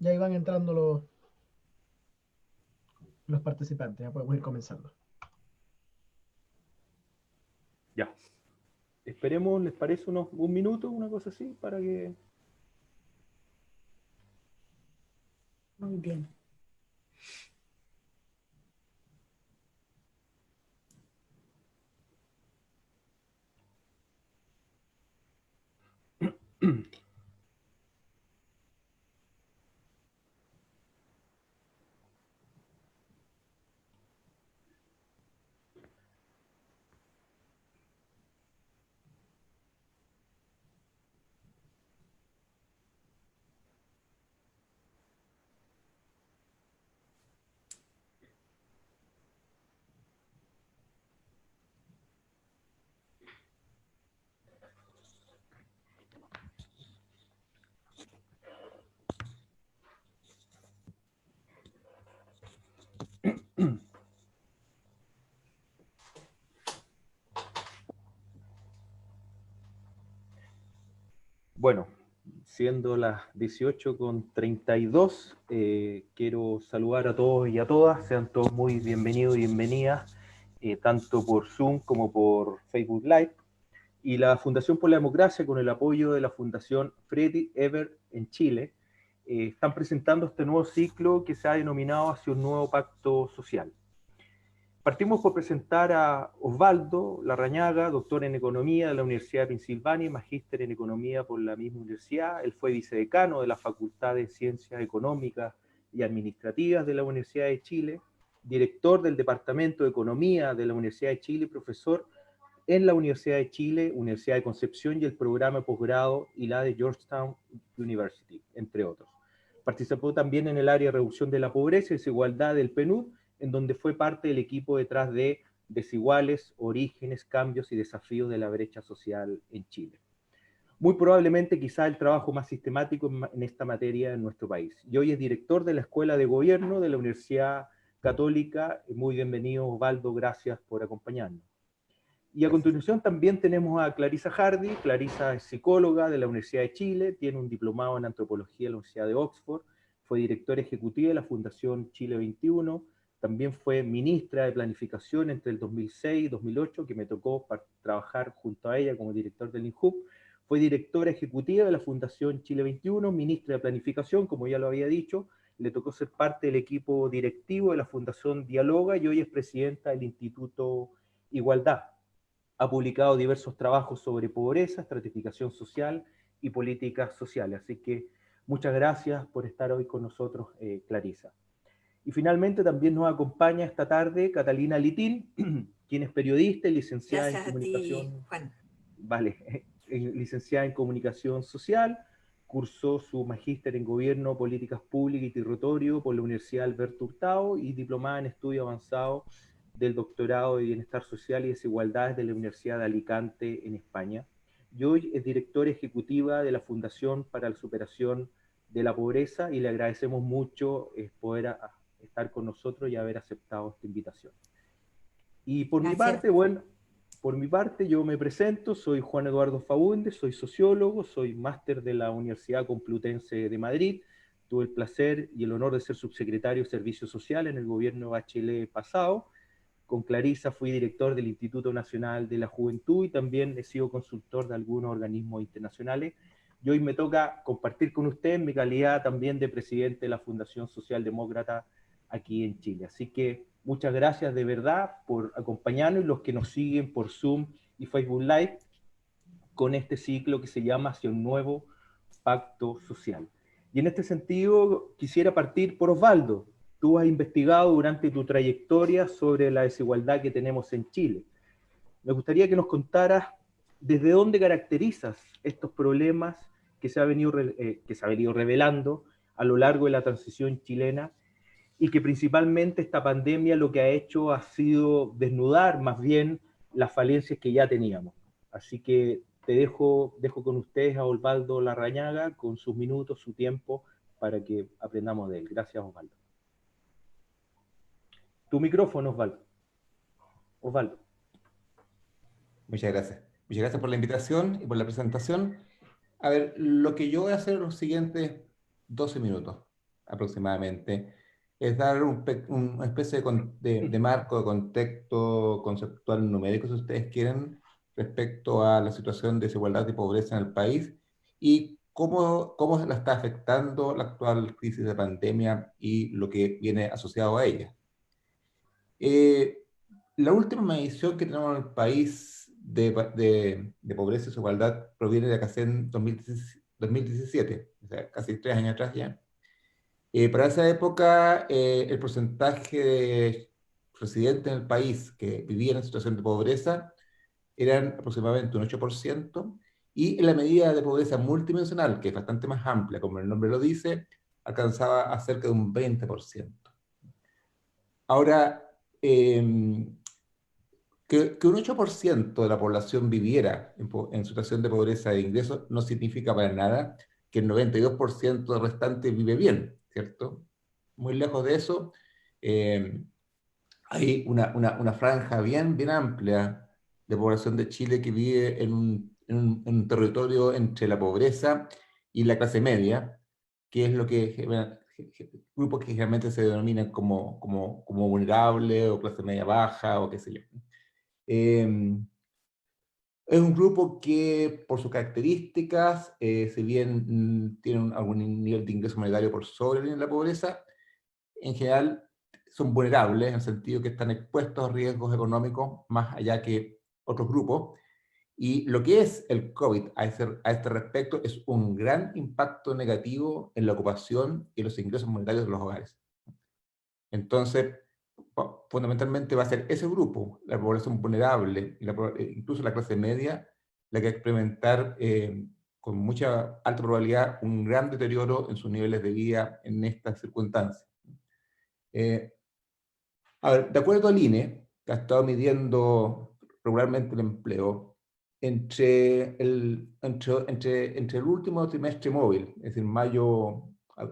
Ya ahí van entrando los participantes, ya podemos ir comenzando. Ya. Esperemos, ¿les parece un minuto, una cosa así, para que... Muy bien. Bueno, siendo las 18:32, quiero saludar a todos y a todas, sean todos muy bienvenidos y bienvenidas, tanto por Zoom como por Facebook Live. Y la Fundación por la Democracia, con el apoyo de la Fundación Freddy Ever en Chile, están presentando este nuevo ciclo que se ha denominado Hacia un nuevo pacto social. Partimos por presentar a Osvaldo Larrañaga, doctor en Economía de la Universidad de Pensilvania y magíster en Economía por la misma universidad. Él fue vicedecano de la Facultad de Ciencias Económicas y Administrativas de la Universidad de Chile, director del Departamento de Economía de la Universidad de Chile, profesor en la Universidad de Chile, Universidad de Concepción y el programa de posgrado y la de Georgetown University, entre otros. Participó también en el área de reducción de la pobreza y desigualdad del PNUD, en donde fue parte del equipo detrás de Desiguales, Orígenes, Cambios y Desafíos de la Brecha Social en Chile. Muy probablemente quizá el trabajo más sistemático en esta materia en nuestro país. Y hoy es director de la Escuela de Gobierno de la Universidad Católica. Muy bienvenido, Osvaldo, gracias por acompañarnos. Y a Gracias. continuación también tenemos a Clarisa Hardy. Clarisa es psicóloga de la Universidad de Chile, tiene un diplomado en antropología de la Universidad de Oxford, fue directora ejecutiva de la Fundación Chile 21, también fue ministra de Planificación entre el 2006 y 2008, que me tocó trabajar junto a ella como director del INJUP, fue directora ejecutiva de la Fundación Chile 21, ministra de Planificación, como ya lo había dicho, le tocó ser parte del equipo directivo de la Fundación Dialoga y hoy es presidenta del Instituto Igualdad. Ha publicado diversos trabajos sobre pobreza, estratificación social y políticas sociales. Así que muchas gracias por estar hoy con nosotros, Clarisa. Y finalmente también nos acompaña esta tarde Catalina Litín, quien es periodista y licenciada en Gracias a ti, comunicación, Juan. vale, licenciada en comunicación social, cursó su magíster en gobierno, políticas públicas y territorio por la Universidad Alberto Hurtado y diplomada en estudio avanzado del doctorado de Bienestar Social y Desigualdades de la Universidad de Alicante en España. Y hoy es directora ejecutiva de la Fundación para la Superación de la Pobreza y le agradecemos mucho poder estar con nosotros y haber aceptado esta invitación. Y por mi Gracias. parte, bueno, por mi parte yo me presento, soy Juan Eduardo Faúndez, soy sociólogo, soy máster de la Universidad Complutense de Madrid, tuve el placer y el honor de ser subsecretario de Servicios Sociales en el gobierno Bachelet pasado. Con Clarisa fui director del Instituto Nacional de la Juventud y también he sido consultor de algunos organismos internacionales. Y hoy me toca compartir con usted en mi calidad también de presidente de la Fundación Socialdemócrata aquí en Chile. Así que muchas gracias de verdad por acompañarnos y los que nos siguen por Zoom y Facebook Live con este ciclo que se llama Hacia un nuevo pacto social. Y en este sentido quisiera partir por Osvaldo. Tú has investigado durante tu trayectoria sobre la desigualdad que tenemos en Chile. Me gustaría que nos contaras desde dónde caracterizas estos problemas que se ha venido revelando a lo largo de la transición chilena y que principalmente esta pandemia lo que ha hecho ha sido desnudar más bien las falencias que ya teníamos. Así que dejo con ustedes a Osvaldo Larrañaga con sus minutos, su tiempo, para que aprendamos de él. Gracias, Osvaldo. Tu micrófono, Osvaldo. Osvaldo. Muchas gracias. Muchas gracias por la invitación y por la presentación. A ver, lo que yo voy a hacer en los siguientes 12 minutos. aproximadamente, es dar una especie de marco, de contexto conceptual numérico, si ustedes quieren, respecto a la situación de desigualdad y pobreza en el país y cómo se la está afectando la actual crisis de pandemia y lo que viene asociado a ella. La última medición que tenemos en el país de pobreza y desigualdad proviene de CACEN 2017, o sea, casi 3 años atrás ya. Para esa época, el porcentaje de residentes en el país que vivían en situación de pobreza eran aproximadamente un 8%, y en la medida de pobreza multidimensional, que es bastante más amplia, como el nombre lo dice, alcanzaba a cerca de un 20%. Ahora, que un 8% de la población viviera en situación de pobreza de ingresos no significa para nada que el 92% del restante vive bien, ¿cierto? Muy lejos de eso. Hay una franja bien amplia de población de Chile que vive en un territorio entre la pobreza y la clase media, que es lo que grupos que generalmente se denominan como vulnerable o clase media baja o qué sé yo. Es un grupo que, por sus características, si bien tienen algún nivel de ingreso monetario por sobre la línea de la pobreza, en general son vulnerables en el sentido que están expuestos a riesgos económicos más allá que otros grupos. Y lo que es el COVID a este respecto es un gran impacto negativo en la ocupación y los ingresos monetarios de los hogares. Entonces, fundamentalmente va a ser ese grupo, la población vulnerable, incluso la clase media, la que va a experimentar con mucha alta probabilidad un gran deterioro en sus niveles de vida en estas circunstancias. A ver, de acuerdo al INE, que ha estado midiendo regularmente el empleo, entre el último trimestre móvil, es decir,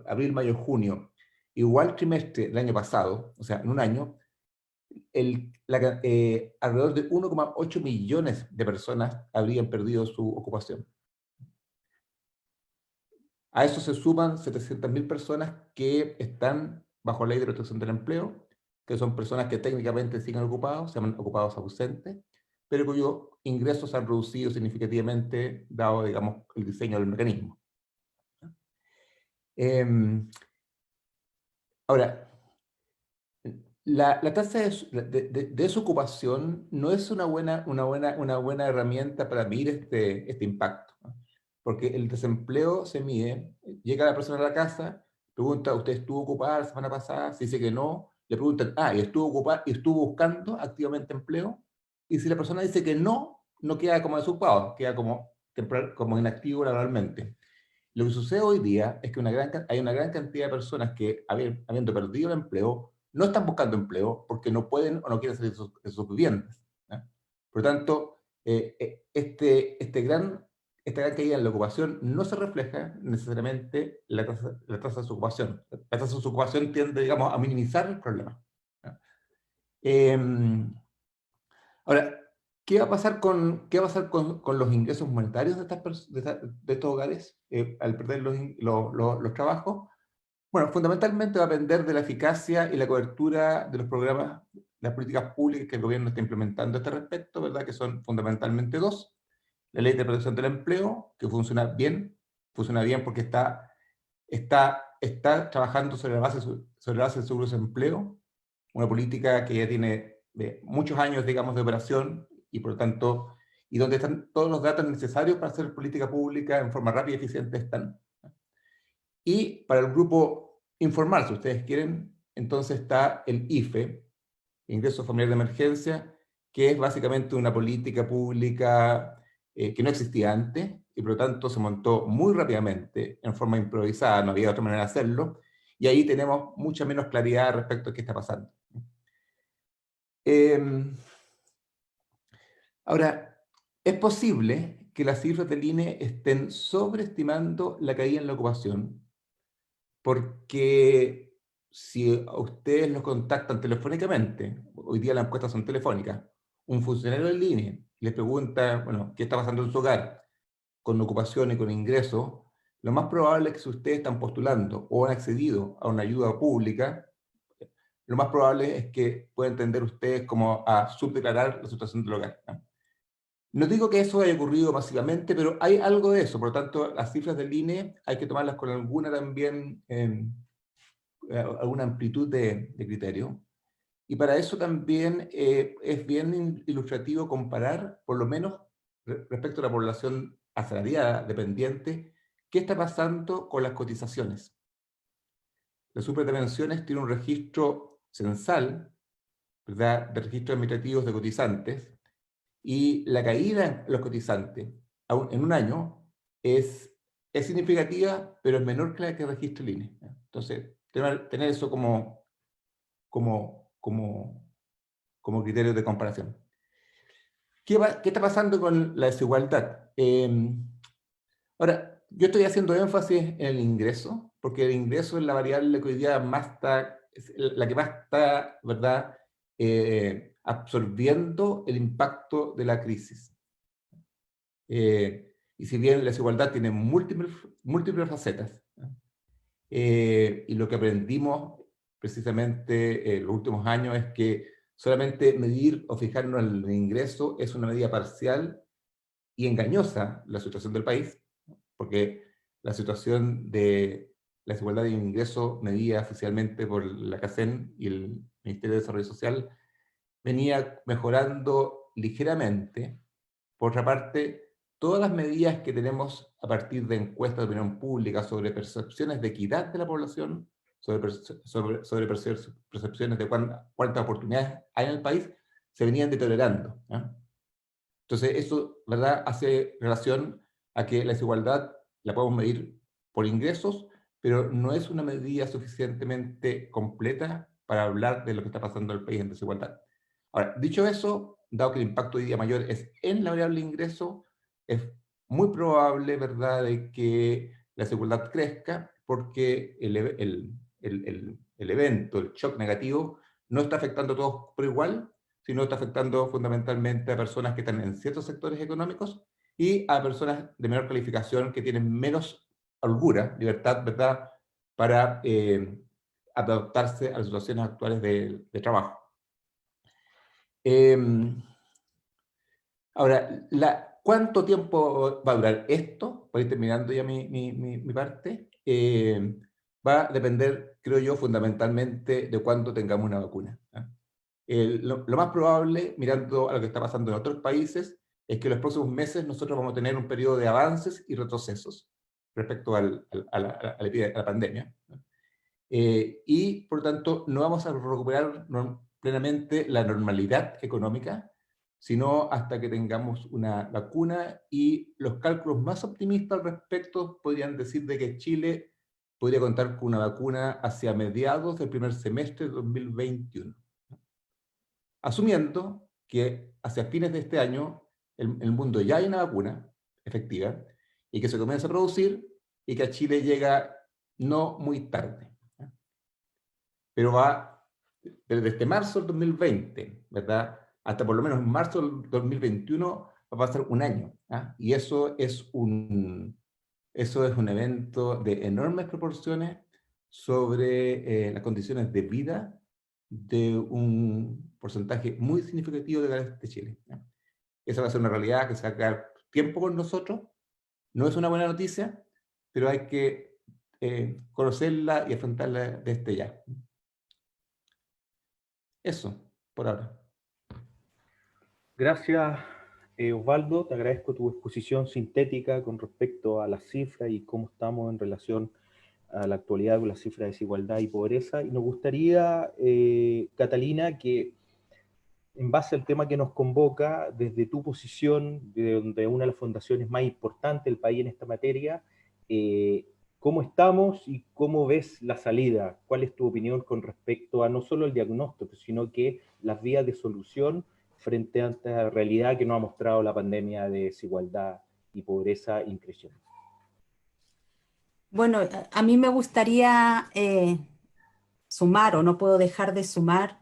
abril, mayo, junio, igual trimestre del año pasado, o sea, en un año, alrededor de 1,8 millones de personas habrían perdido su ocupación. A eso se suman 700.000 personas que están bajo la ley de protección del empleo, que son personas que técnicamente siguen ocupados, se llaman ocupados ausentes, pero cuyos ingresos se han reducido significativamente dado, digamos, el diseño del mecanismo. Ahora, la tasa de desocupación no es una buena herramienta para medir este impacto, ¿no? Porque el desempleo se mide, llega la persona a la casa, pregunta, ¿usted estuvo ocupada la semana pasada? Si dice que no, le preguntan, ¿y estuvo ocupada y estuvo buscando activamente empleo? Y si la persona dice que no, no queda como desocupado, queda como inactivo laboralmente. Lo que sucede hoy día es que hay una gran cantidad de personas que, habiendo perdido el empleo, no están buscando empleo porque no pueden o no quieren salir de sus viviendas, ¿no? Por lo tanto, esta gran caída en la ocupación no se refleja necesariamente en la tasa de desocupación. La tasa de desocupación tiende, digamos, a minimizar el problema, ¿no? Ahora, ¿qué va a pasar con los ingresos monetarios de estos hogares al perder los trabajos? Bueno, fundamentalmente va a depender de la eficacia y la cobertura de los programas, las políticas públicas que el gobierno está implementando a este respecto, ¿verdad? Que son fundamentalmente dos. La ley de protección del empleo, que funciona bien porque está trabajando sobre la base del seguro de empleo, una política que ya tiene muchos años, digamos, de operación y por lo tanto, y donde están todos los datos necesarios para hacer política pública en forma rápida y eficiente están. Y para el grupo informal, si ustedes quieren, entonces está el IFE, Ingreso Familiar de Emergencia, que es básicamente una política pública que no existía antes y por lo tanto se montó muy rápidamente, en forma improvisada, no había otra manera de hacerlo, y ahí tenemos mucha menos claridad respecto a qué está pasando. Ahora, es posible que las cifras del INE estén sobreestimando la caída en la ocupación, porque si a ustedes los contactan telefónicamente, hoy día las encuestas son telefónicas, un funcionario del INE les pregunta, bueno, ¿qué está pasando en su hogar con ocupación y con ingresos? lo más probable es que si ustedes están postulando o han accedido a una ayuda pública, lo más probable es que puedan tender ustedes como a subdeclarar la situación del hogar, ¿no? No digo que eso haya ocurrido masivamente, pero hay algo de eso. Por lo tanto, las cifras del INE hay que tomarlas con alguna también, alguna amplitud de criterio. Y para eso también es bien ilustrativo comparar, por lo menos respecto a la población asalariada, dependiente, qué está pasando con las cotizaciones. La Superintendencia tiene un registro censal, ¿verdad?, de registros administrativos de cotizantes, y la caída en los cotizantes en un año es significativa, pero es menor que la que registra el INE. Entonces, tener eso como criterio de comparación. ¿Qué está pasando con la desigualdad? Ahora, yo estoy haciendo énfasis en el ingreso, porque el ingreso es la variable que hoy día la que más está, ¿verdad?, absorbiendo el impacto de la crisis. Y si bien la desigualdad tiene múltiples facetas, y lo que aprendimos precisamente en los últimos años es que solamente medir o fijarnos en el ingreso es una medida parcial y engañosa la situación del país, porque la situación de la desigualdad de ingreso medida oficialmente por la CACEN y el Ministerio de Desarrollo Social venía mejorando ligeramente. Por otra parte, todas las medidas que tenemos a partir de encuestas de opinión pública sobre percepciones de equidad de la población, sobre percepciones de cuántas oportunidades hay en el país, se venían deteriorando, ¿no? Entonces, eso, ¿verdad?, hace relación a que la desigualdad la podemos medir por ingresos, pero no es una medida suficientemente completa para hablar de lo que está pasando en el país en desigualdad. Ahora, dicho eso, dado que el impacto hoy día mayor es en la variable ingreso, es muy probable, ¿verdad?, de que la desigualdad crezca, porque el evento, el shock negativo, no está afectando a todos por igual, sino está afectando fundamentalmente a personas que están en ciertos sectores económicos y a personas de menor calificación que tienen menos holgura, libertad, ¿verdad?, para adaptarse a las situaciones actuales de trabajo. Ahora, ¿cuánto tiempo va a durar esto? Para ir terminando ya mi parte. Va a depender, creo yo, fundamentalmente de cuándo tengamos una vacuna, ¿eh? Lo más probable, mirando a lo que está pasando en otros países, es que en los próximos meses nosotros vamos a tener un periodo de avances y retrocesos respecto a la pandemia, ¿no? Y, por lo tanto, no vamos a recuperar plenamente la normalidad económica, sino hasta que tengamos una vacuna, y los cálculos más optimistas al respecto podrían decir de que Chile podría contar con una vacuna hacia mediados del primer semestre de 2021. Asumiendo que hacia fines de este año el mundo ya hay una vacuna efectiva y que se comienza a producir y que a Chile llega no muy tarde. Pero va desde marzo del 2020, ¿verdad?, hasta por lo menos en marzo del 2021 va a pasar un año, ¿ah? Y eso es un evento de enormes proporciones sobre las condiciones de vida de un porcentaje muy significativo de Chile, ¿no? Esa va a ser una realidad que se va a quedar tiempo con nosotros. No es una buena noticia, pero hay que conocerla y afrontarla desde ya. Eso, por ahora. Gracias, Osvaldo. Te agradezco tu exposición sintética con respecto a las cifras y cómo estamos en relación a la actualidad con las cifras de desigualdad y pobreza. Y nos gustaría, Catalina, que en base al tema que nos convoca, desde tu posición, de una de las fundaciones más importantes del país en esta materia, ¿cómo estamos y cómo ves la salida? ¿Cuál es tu opinión con respecto a no solo el diagnóstico, sino que las vías de solución frente a esta realidad que nos ha mostrado la pandemia de desigualdad y pobreza increciente? Bueno, a mí me gustaría sumar, o no puedo dejar de sumar,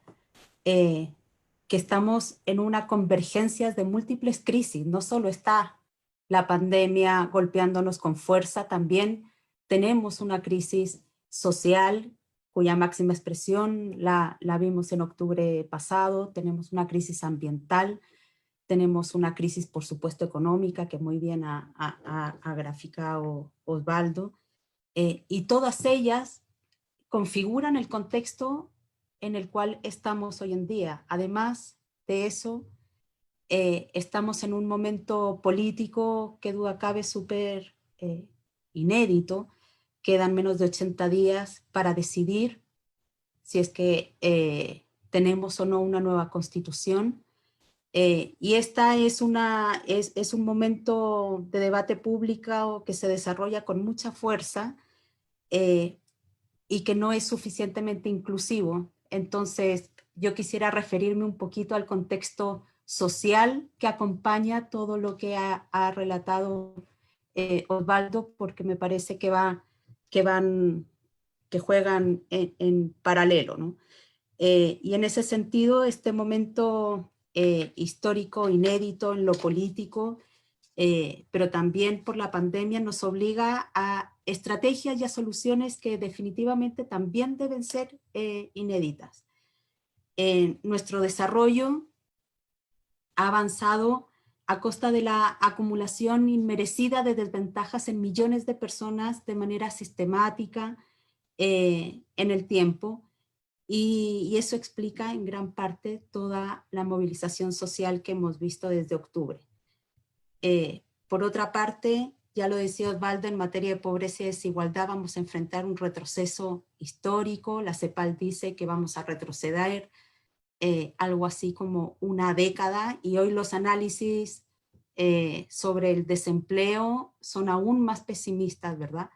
que estamos en una convergencia de múltiples crisis. No solo está la pandemia golpeándonos con fuerza, también tenemos una crisis social cuya máxima expresión la vimos en octubre pasado, tenemos una crisis ambiental, tenemos una crisis, por supuesto, económica, que muy bien ha graficado Osvaldo, y todas ellas configuran el contexto en el cual estamos hoy en día. Además de eso, estamos en un momento político que duda cabe súper inédito. Quedan menos de 80 días para decidir si es que tenemos o no una nueva constitución. Y esta es un momento de debate público que se desarrolla con mucha fuerza y que no es suficientemente inclusivo. Entonces, yo quisiera referirme un poquito al contexto social que acompaña todo lo que ha relatado Osvaldo, porque me parece que juegan en paralelo, ¿no? Y en ese sentido, este momento histórico inédito en lo político, pero también por la pandemia, nos obliga a estrategias y a soluciones que definitivamente también deben ser inéditas. Nuestro desarrollo ha avanzado a costa de la acumulación inmerecida de desventajas en millones de personas de manera sistemática en el tiempo, y eso explica en gran parte toda la movilización social que hemos visto desde octubre. Por otra parte, ya lo decía Osvaldo, en materia de pobreza y desigualdad vamos a enfrentar un retroceso histórico. La CEPAL dice que vamos a retroceder algo así como una década, y hoy los análisis sobre el desempleo son aún más pesimistas, ¿verdad?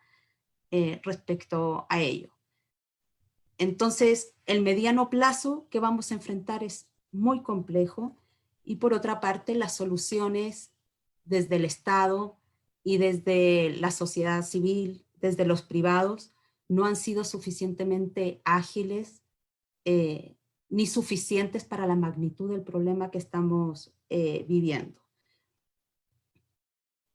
Respecto a ello. Entonces, el mediano plazo que vamos a enfrentar es muy complejo, y por otra parte, las soluciones desde el Estado y desde la sociedad civil, desde los privados, no han sido suficientemente ágiles ni suficientes para la magnitud del problema que estamos viviendo.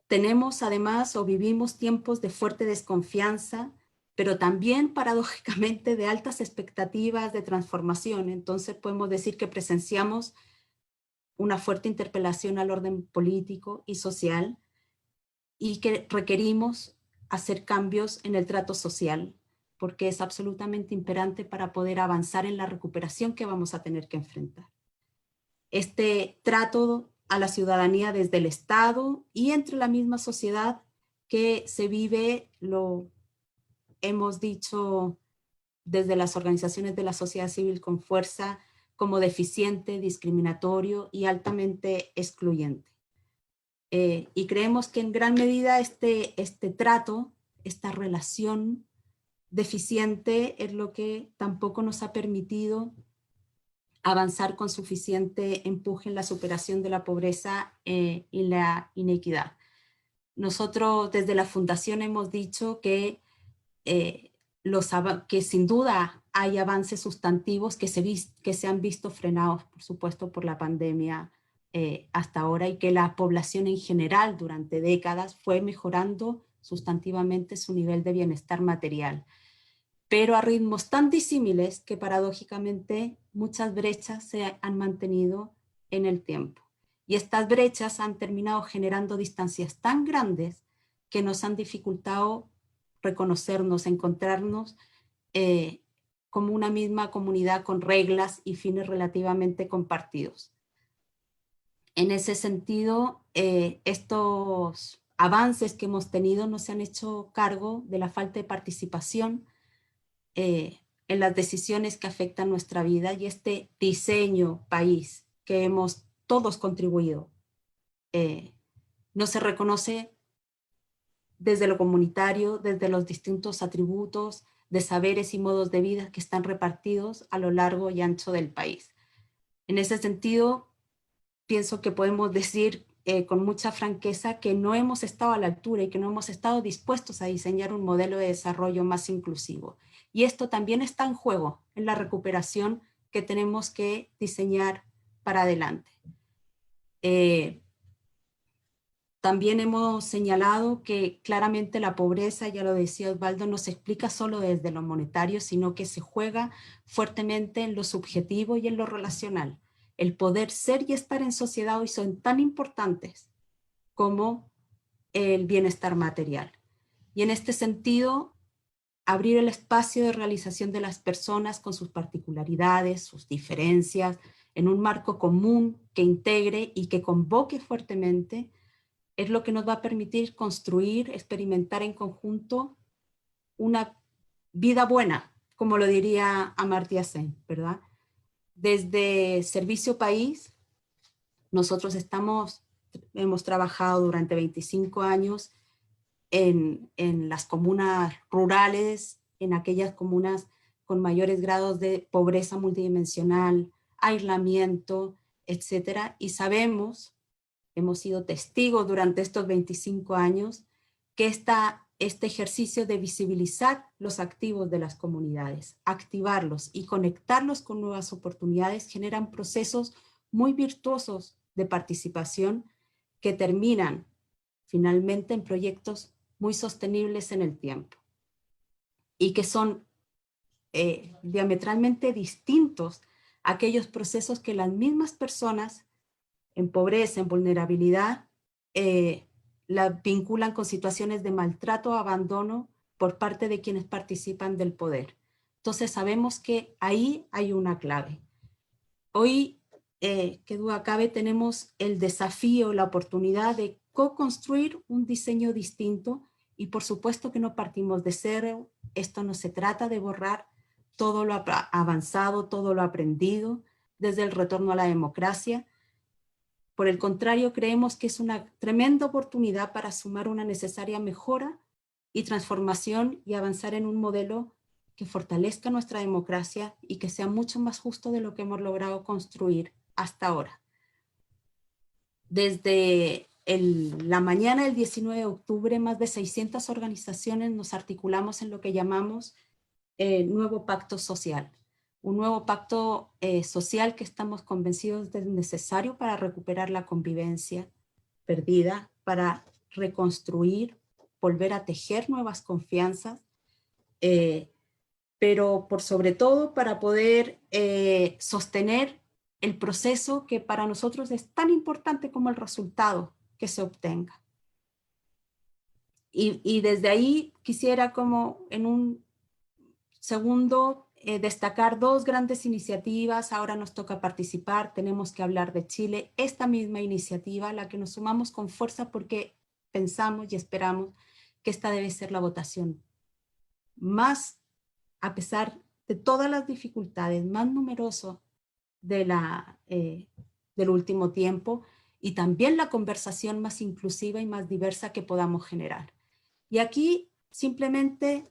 Tenemos además o vivimos tiempos de fuerte desconfianza, pero también paradójicamente de altas expectativas de transformación. Entonces podemos decir que presenciamos una fuerte interpelación al orden político y social, y que requerimos hacer cambios en el trato social, porque es absolutamente imperante para poder avanzar en la recuperación que vamos a tener que enfrentar. Este trato a la ciudadanía desde el Estado y entre la misma sociedad que se vive, lo hemos dicho desde las organizaciones de la sociedad civil con fuerza, como deficiente, discriminatorio y altamente excluyente. Y creemos que en gran medida este trato, esta relación deficiente, es lo que tampoco nos ha permitido avanzar con suficiente empuje en la superación de la pobreza y la inequidad. Nosotros desde la Fundación hemos dicho que sin duda hay avances sustantivos que se han visto frenados, por supuesto, por la pandemia hasta ahora, y que la población en general durante décadas fue mejorando sustantivamente su nivel de bienestar material, pero a ritmos tan disímiles que paradójicamente muchas brechas se han mantenido en el tiempo. Y estas brechas han terminado generando distancias tan grandes que nos han dificultado reconocernos, encontrarnos como una misma comunidad con reglas y fines relativamente compartidos. En ese sentido, estos avances que hemos tenido no se han hecho cargo de la falta de participación en las decisiones que afectan nuestra vida, y este diseño país que hemos todos contribuido no se reconoce desde lo comunitario, desde los distintos atributos de saberes y modos de vida que están repartidos a lo largo y ancho del país. En ese sentido, pienso que podemos decir con mucha franqueza que no hemos estado a la altura y que no hemos estado dispuestos a diseñar un modelo de desarrollo más inclusivo. Y esto también está en juego en la recuperación que tenemos que diseñar para adelante. También hemos señalado que claramente la pobreza, ya lo decía Osvaldo, no se explica solo desde lo monetario, sino que se juega fuertemente en lo subjetivo y en lo relacional. El poder ser y estar en sociedad hoy son tan importantes como el bienestar material. Y en este sentido, abrir el espacio de realización de las personas con sus particularidades, sus diferencias, en un marco común que integre y que convoque fuertemente, es lo que nos va a permitir construir, experimentar en conjunto una vida buena, como lo diría Amartya Sen, ¿verdad? Desde Servicio País, nosotros hemos trabajado durante 25 años en las comunas rurales, en aquellas comunas con mayores grados de pobreza multidimensional, aislamiento, etcétera, y sabemos, hemos sido testigos durante estos 25 años, que este ejercicio de visibilizar los activos de las comunidades, activarlos y conectarlos con nuevas oportunidades generan procesos muy virtuosos de participación que terminan finalmente en proyectos muy sostenibles en el tiempo y que son diametralmente distintos a aquellos procesos que las mismas personas en pobreza, en vulnerabilidad, la vinculan con situaciones de maltrato o abandono por parte de quienes participan del poder. Entonces sabemos que ahí hay una clave. Hoy, que duda cabe, tenemos el desafío, la oportunidad de co-construir un diseño distinto y por supuesto que no partimos de cero. Esto no se trata de borrar todo lo avanzado, todo lo aprendido desde el retorno a la democracia. Por el contrario, creemos que es una tremenda oportunidad para sumar una necesaria mejora y transformación y avanzar en un modelo que fortalezca nuestra democracia y que sea mucho más justo de lo que hemos logrado construir hasta ahora. Desde la mañana del 19 de octubre, más de 600 organizaciones nos articulamos en lo que llamamos Nuevo Pacto Social. Un nuevo pacto social que estamos convencidos de es necesario para recuperar la convivencia perdida, para reconstruir, volver a tejer nuevas confianzas, pero por sobre todo para poder sostener el proceso que para nosotros es tan importante como el resultado que se obtenga. Y desde ahí quisiera como en un segundo destacar dos grandes iniciativas. Ahora nos toca participar, tenemos que hablar de Chile. Esta misma iniciativa, a la que nos sumamos con fuerza porque pensamos y esperamos que esta debe ser la votación más, a pesar de todas las dificultades, más numeroso del último tiempo y también la conversación más inclusiva y más diversa que podamos generar. Y aquí simplemente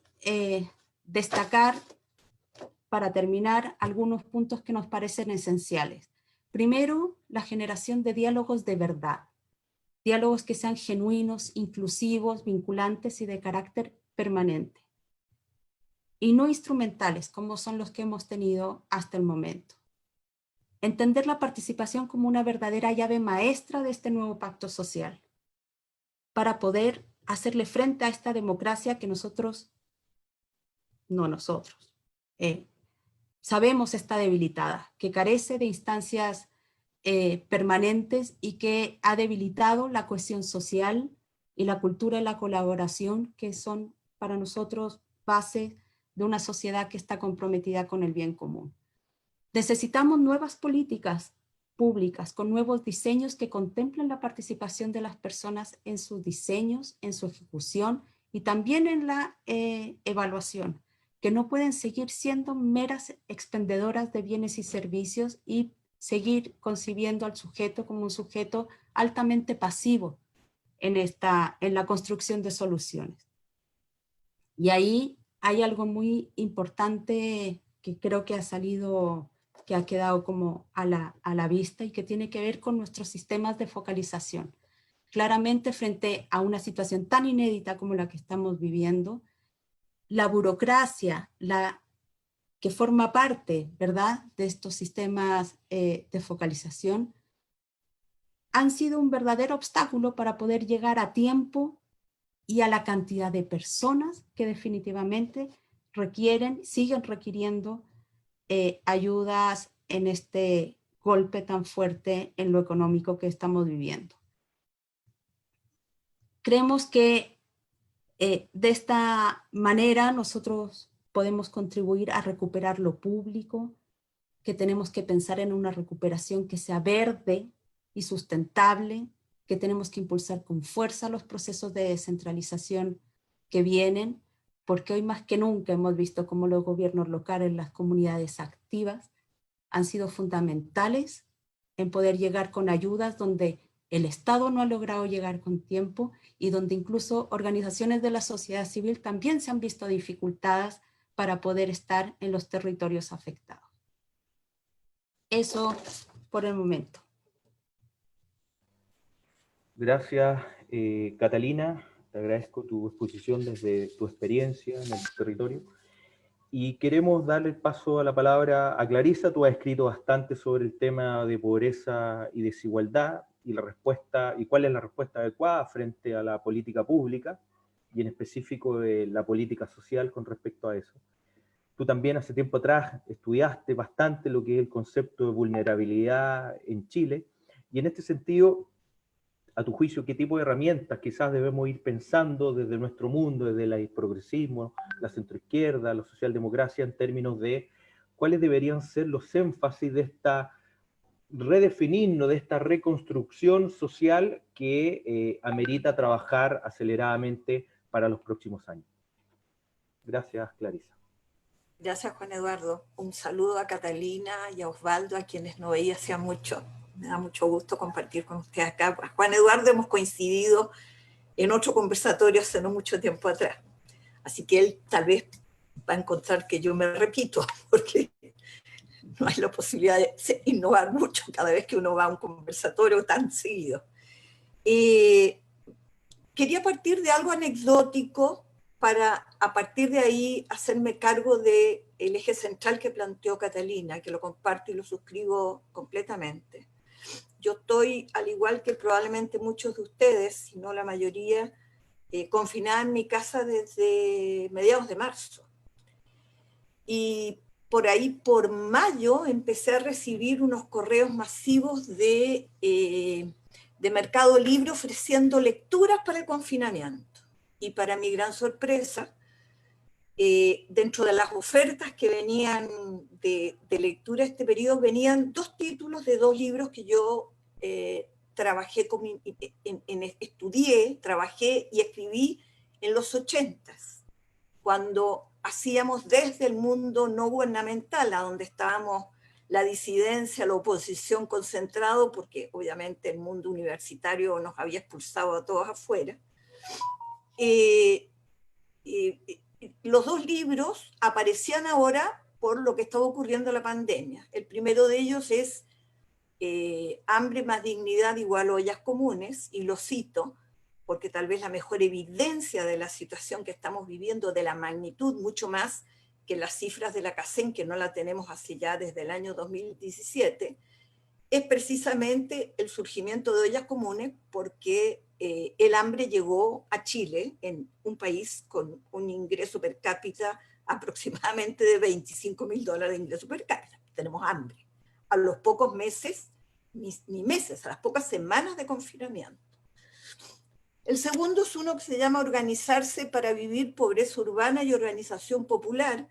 destacar, para terminar, algunos puntos que nos parecen esenciales. Primero, la generación de diálogos de verdad. Diálogos que sean genuinos, inclusivos, vinculantes y de carácter permanente. Y no instrumentales, como son los que hemos tenido hasta el momento. Entender la participación como una verdadera llave maestra de este nuevo pacto social, para poder hacerle frente a esta democracia que sabemos está debilitada, que carece de instancias permanentes y que ha debilitado la cohesión social y la cultura y la colaboración, que son para nosotros base de una sociedad que está comprometida con el bien común. Necesitamos nuevas políticas públicas con nuevos diseños que contemplen la participación de las personas en sus diseños, en su ejecución y también en la evaluación, que no pueden seguir siendo meras expendedoras de bienes y servicios y seguir concibiendo al sujeto como un sujeto altamente pasivo en la construcción de soluciones. Y ahí hay algo muy importante que creo que ha quedado como a la vista y que tiene que ver con nuestros sistemas de focalización. Claramente, frente a una situación tan inédita como la que estamos viviendo, la burocracia, que forma parte, ¿verdad?, de estos sistemas de focalización, han sido un verdadero obstáculo para poder llegar a tiempo y a la cantidad de personas que definitivamente siguen requiriendo ayudas en este golpe tan fuerte en lo económico que estamos viviendo. Creemos que de esta manera nosotros podemos contribuir a recuperar lo público, que tenemos que pensar en una recuperación que sea verde y sustentable, que tenemos que impulsar con fuerza los procesos de descentralización que vienen, porque hoy más que nunca hemos visto cómo los gobiernos locales, las comunidades activas, han sido fundamentales en poder llegar con ayudas donde el Estado no ha logrado llegar con tiempo y donde incluso organizaciones de la sociedad civil también se han visto dificultadas para poder estar en los territorios afectados. Eso por el momento. Gracias, Catalina. Te agradezco tu exposición desde tu experiencia en el territorio. Y queremos darle el paso a la palabra a Clarisa. Tú has escrito bastante sobre el tema de pobreza y desigualdad y la respuesta, y cuál es la respuesta adecuada frente a la política pública y en específico de la política social con respecto a eso. Tú también hace tiempo atrás estudiaste bastante lo que es el concepto de vulnerabilidad en Chile, y en este sentido, a tu juicio, ¿qué tipo de herramientas quizás debemos ir pensando desde nuestro mundo, desde el progresismo, la centroizquierda, la socialdemocracia, en términos de cuáles deberían ser los énfasis de esta redefinirnos, de esta reconstrucción social que amerita trabajar aceleradamente para los próximos años? Gracias, Clarisa. Gracias, Juan Eduardo. Un saludo a Catalina y a Osvaldo, a quienes no veía hacía mucho. Me da mucho gusto compartir con ustedes acá. Juan Eduardo hemos coincidido en otro conversatorio hace no mucho tiempo atrás. Así que él tal vez va a encontrar que yo me repito, porque no hay la posibilidad de innovar mucho cada vez que uno va a un conversatorio tan seguido. Quería partir de algo anecdótico para a partir de ahí hacerme cargo del eje central que planteó Catalina, que lo comparto y lo suscribo completamente. Yo estoy, al igual que probablemente muchos de ustedes, si no la mayoría, confinada en mi casa desde mediados de marzo. Y por ahí, por mayo, empecé a recibir unos correos masivos de Mercado Libre ofreciendo lecturas para el confinamiento. Y para mi gran sorpresa, dentro de las ofertas que venían de lectura este periodo, venían 2 títulos de 2 libros que yo trabajé, estudié, trabajé y escribí en los 80s, cuando hacíamos desde el mundo no gubernamental, a donde estábamos la disidencia, la oposición concentrado, porque obviamente el mundo universitario nos había expulsado a todos afuera. Los 2 libros aparecían ahora por lo que estaba ocurriendo en la pandemia. El primero de ellos es Hambre más dignidad igual ollas comunes, y lo cito porque tal vez la mejor evidencia de la situación que estamos viviendo, de la magnitud, mucho más que las cifras de la CACEN, que no la tenemos hace ya desde el año 2017, es precisamente el surgimiento de ollas comunes, porque el hambre llegó a Chile, en un país con un ingreso per cápita aproximadamente de $25.000 de ingreso per cápita. Tenemos hambre. A los pocos meses, ni meses, a las pocas semanas de confinamiento. El segundo es uno que se llama Organizarse para vivir pobreza urbana y organización popular,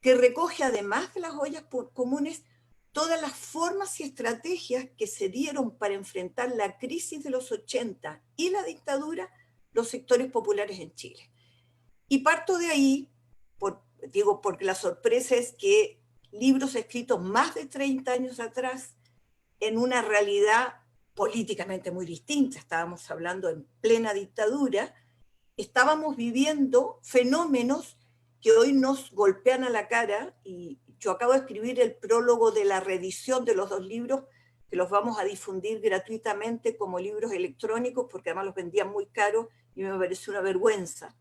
que recoge, además de las ollas comunes, todas las formas y estrategias que se dieron para enfrentar la crisis de los 80 y la dictadura, los sectores populares en Chile. Y parto de ahí, porque la sorpresa es que libros escritos más de 30 años atrás, en una realidad políticamente muy distinta, estábamos hablando en plena dictadura, estábamos viviendo fenómenos que hoy nos golpean a la cara, y yo acabo de escribir el prólogo de la reedición de los 2 libros, que los vamos a difundir gratuitamente como libros electrónicos, porque además los vendían muy caros y me parece una vergüenza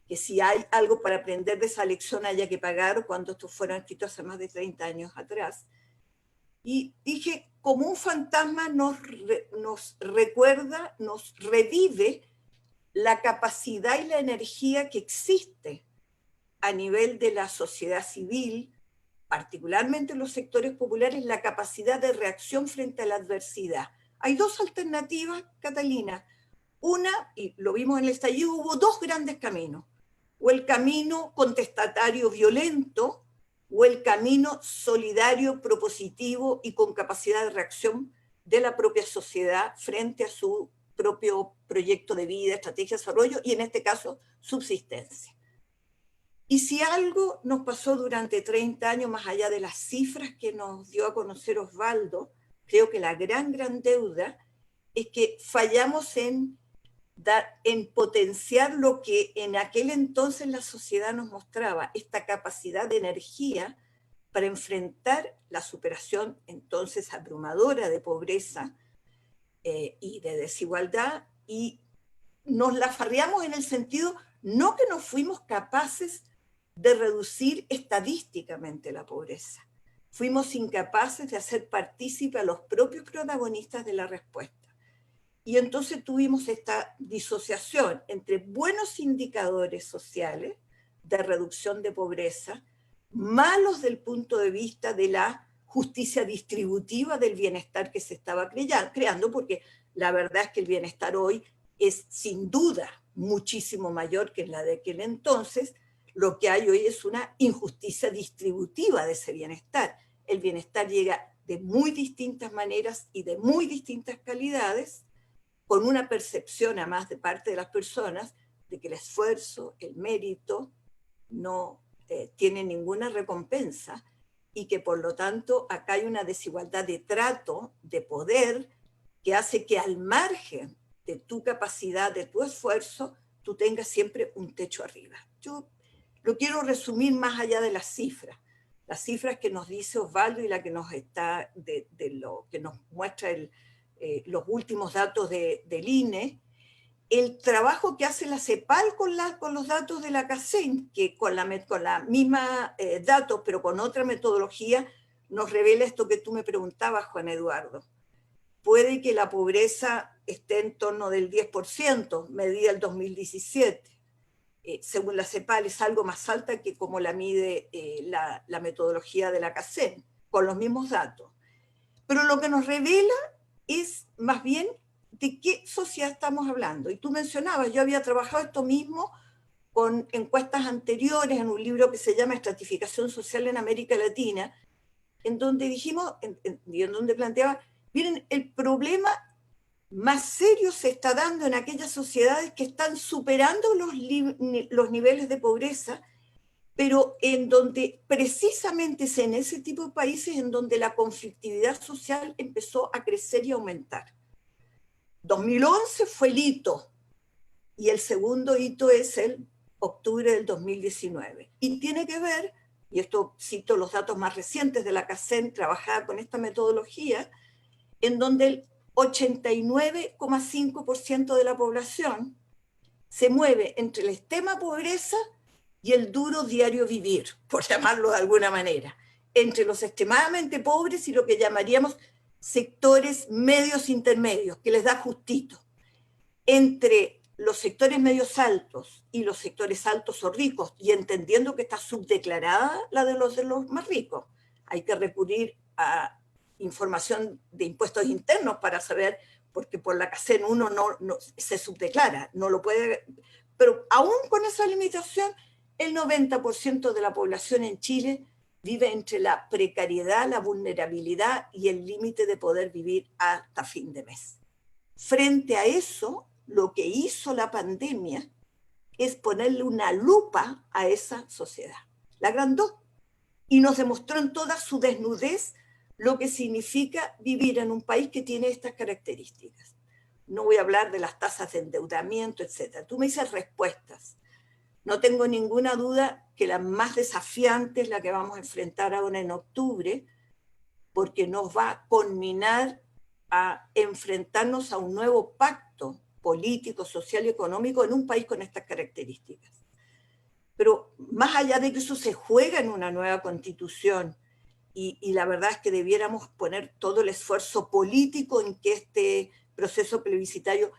que si hay algo para aprender de esa lección haya que pagar, cuando estos fueron escritos hace más de 30 años atrás. Y dije, como un fantasma nos recuerda, nos revive la capacidad y la energía que existe a nivel de la sociedad civil, particularmente en los sectores populares, la capacidad de reacción frente a la adversidad. Hay dos alternativas, Catalina. Una, y lo vimos en el estallido, hubo dos grandes caminos. O el camino contestatario violento, o el camino solidario, propositivo y con capacidad de reacción de la propia sociedad frente a su propio proyecto de vida, estrategia de desarrollo y en este caso subsistencia. Y si algo nos pasó durante 30 años, más allá de las cifras que nos dio a conocer Osvaldo, creo que la gran deuda es que fallamos en potenciar lo que en aquel entonces la sociedad nos mostraba, esta capacidad de energía para enfrentar la superación entonces abrumadora de pobreza y de desigualdad, y nos la farreamos en el sentido, no que no fuimos capaces de reducir estadísticamente la pobreza, fuimos incapaces de hacer partícipe a los propios protagonistas de la respuesta. Y entonces tuvimos esta disociación entre buenos indicadores sociales de reducción de pobreza, malos del punto de vista de la justicia distributiva del bienestar que se estaba creando, porque la verdad es que el bienestar hoy es sin duda muchísimo mayor que en la de aquel entonces. Lo que hay hoy es una injusticia distributiva de ese bienestar. El bienestar llega de muy distintas maneras y de muy distintas calidades, con una percepción además de parte de las personas de que el esfuerzo, el mérito, no tiene ninguna recompensa y que por lo tanto acá hay una desigualdad de trato, de poder, que hace que al margen de tu capacidad, de tu esfuerzo, tú tengas siempre un techo arriba. Yo lo quiero resumir más allá de las cifras que nos dice Osvaldo y la que nos está de lo que nos muestra los últimos datos del INE, el trabajo que hace la CEPAL con los datos de la CACEN, que con la misma datos, pero con otra metodología, nos revela esto que tú me preguntabas, Juan Eduardo. Puede que la pobreza esté en torno del 10%, medida el 2017. Según la CEPAL es algo más alta que como la mide la metodología de la CACEN, con los mismos datos. Pero lo que nos revela es más bien de qué sociedad estamos hablando. Y tú mencionabas, yo había trabajado esto mismo con encuestas anteriores en un libro que se llama Estratificación Social en América Latina, en donde dijimos, y en donde planteaba, miren, el problema más serio se está dando en aquellas sociedades que están superando los niveles de pobreza, pero en donde precisamente es en ese tipo de países en donde la conflictividad social empezó a crecer y aumentar. 2011 fue el hito, y el segundo hito es el octubre del 2019. Y tiene que ver, y esto cito los datos más recientes de la CACEN, trabajada con esta metodología, en donde el 89,5% de la población se mueve entre el extrema pobreza y el duro diario vivir, por llamarlo de alguna manera, entre los extremadamente pobres y lo que llamaríamos sectores medios intermedios, que les da justito. Entre los sectores medios altos y los sectores altos o ricos, y entendiendo que está subdeclarada la de los más ricos, hay que recurrir a información de impuestos internos para saber, porque por la CACEN uno no se subdeclara, no lo puede, pero aún con esa limitación, el 90% de la población en Chile vive entre la precariedad, la vulnerabilidad y el límite de poder vivir hasta fin de mes. Frente a eso, lo que hizo la pandemia es ponerle una lupa a esa sociedad. La agrandó y nos demostró en toda su desnudez lo que significa vivir en un país que tiene estas características. No voy a hablar de las tasas de endeudamiento, etc. Tú me dices respuestas. No tengo ninguna duda que la más desafiante es la que vamos a enfrentar ahora en octubre, porque nos va a conminar a enfrentarnos a un nuevo pacto político, social y económico en un país con estas características. Pero más allá de que eso se juega en una nueva constitución y la verdad es que debiéramos poner todo el esfuerzo político en que este proceso plebiscitario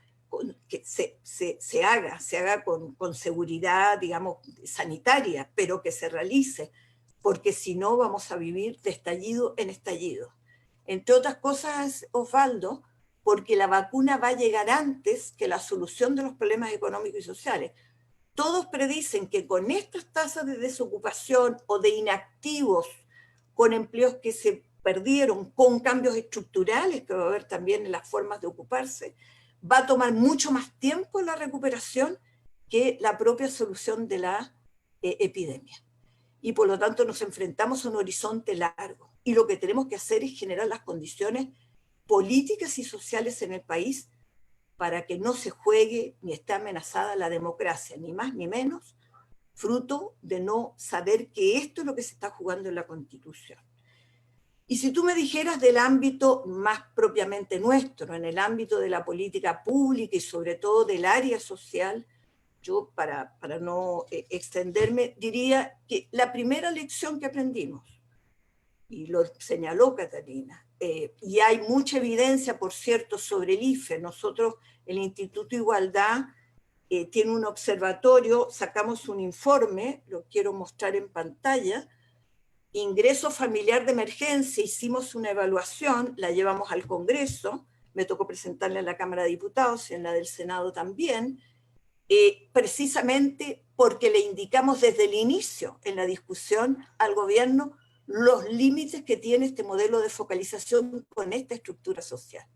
que se haga con seguridad, digamos, sanitaria, pero que se realice, porque si no vamos a vivir de estallido en estallido. Entre otras cosas, Osvaldo, porque la vacuna va a llegar antes que la solución de los problemas económicos y sociales. Todos predicen que con estas tasas de desocupación o de inactivos, con empleos que se perdieron, con cambios estructurales que va a haber también en las formas de ocuparse, va a tomar mucho más tiempo la recuperación que la propia solución de la epidemia. Y por lo tanto nos enfrentamos a un horizonte largo. Y lo que tenemos que hacer es generar las condiciones políticas y sociales en el país para que no se juegue ni esté amenazada la democracia, ni más ni menos, fruto de no saber que esto es lo que se está jugando en la Constitución. Y si tú me dijeras del ámbito más propiamente nuestro, en el ámbito de la política pública y sobre todo del área social, yo para no extenderme diría que la primera lección que aprendimos, y lo señaló Catalina, y hay mucha evidencia, por cierto, sobre el IFE. Nosotros, el Instituto Igualdad, tiene un observatorio, sacamos un informe, lo quiero mostrar en pantalla, ingreso familiar de emergencia, hicimos una evaluación, la llevamos al Congreso, me tocó presentarla en la Cámara de Diputados y en la del Senado también, precisamente porque le indicamos desde el inicio en la discusión al gobierno los límites que tiene este modelo de focalización con esta estructura social.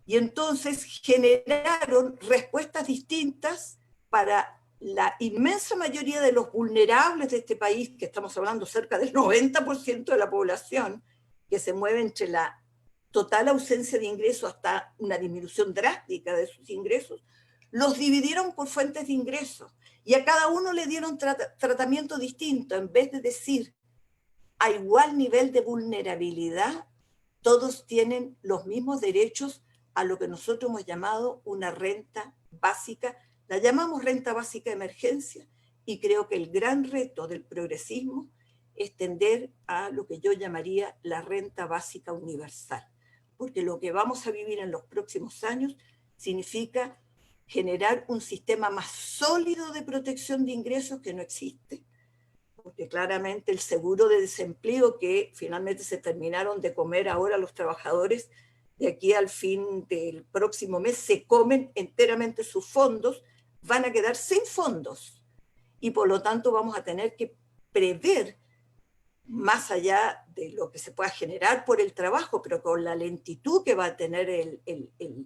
Y entonces generaron respuestas distintas para la inmensa mayoría de los vulnerables de este país, que estamos hablando cerca del 90% de la población, que se mueve entre la total ausencia de ingresos hasta una disminución drástica de sus ingresos, los dividieron por fuentes de ingresos y a cada uno le dieron tratamiento distinto. En vez de decir a igual nivel de vulnerabilidad, todos tienen los mismos derechos a lo que nosotros hemos llamado una renta básica. La llamamos renta básica de emergencia y creo que el gran reto del progresismo es tender a lo que yo llamaría la renta básica universal, porque lo que vamos a vivir en los próximos años significa generar un sistema más sólido de protección de ingresos que no existe, porque claramente el seguro de desempleo que finalmente se terminaron de comer ahora los trabajadores de aquí al fin del próximo mes, se comen enteramente sus fondos, van a quedar sin fondos y por lo tanto vamos a tener que prever, más allá de lo que se pueda generar por el trabajo, pero con la lentitud que va a tener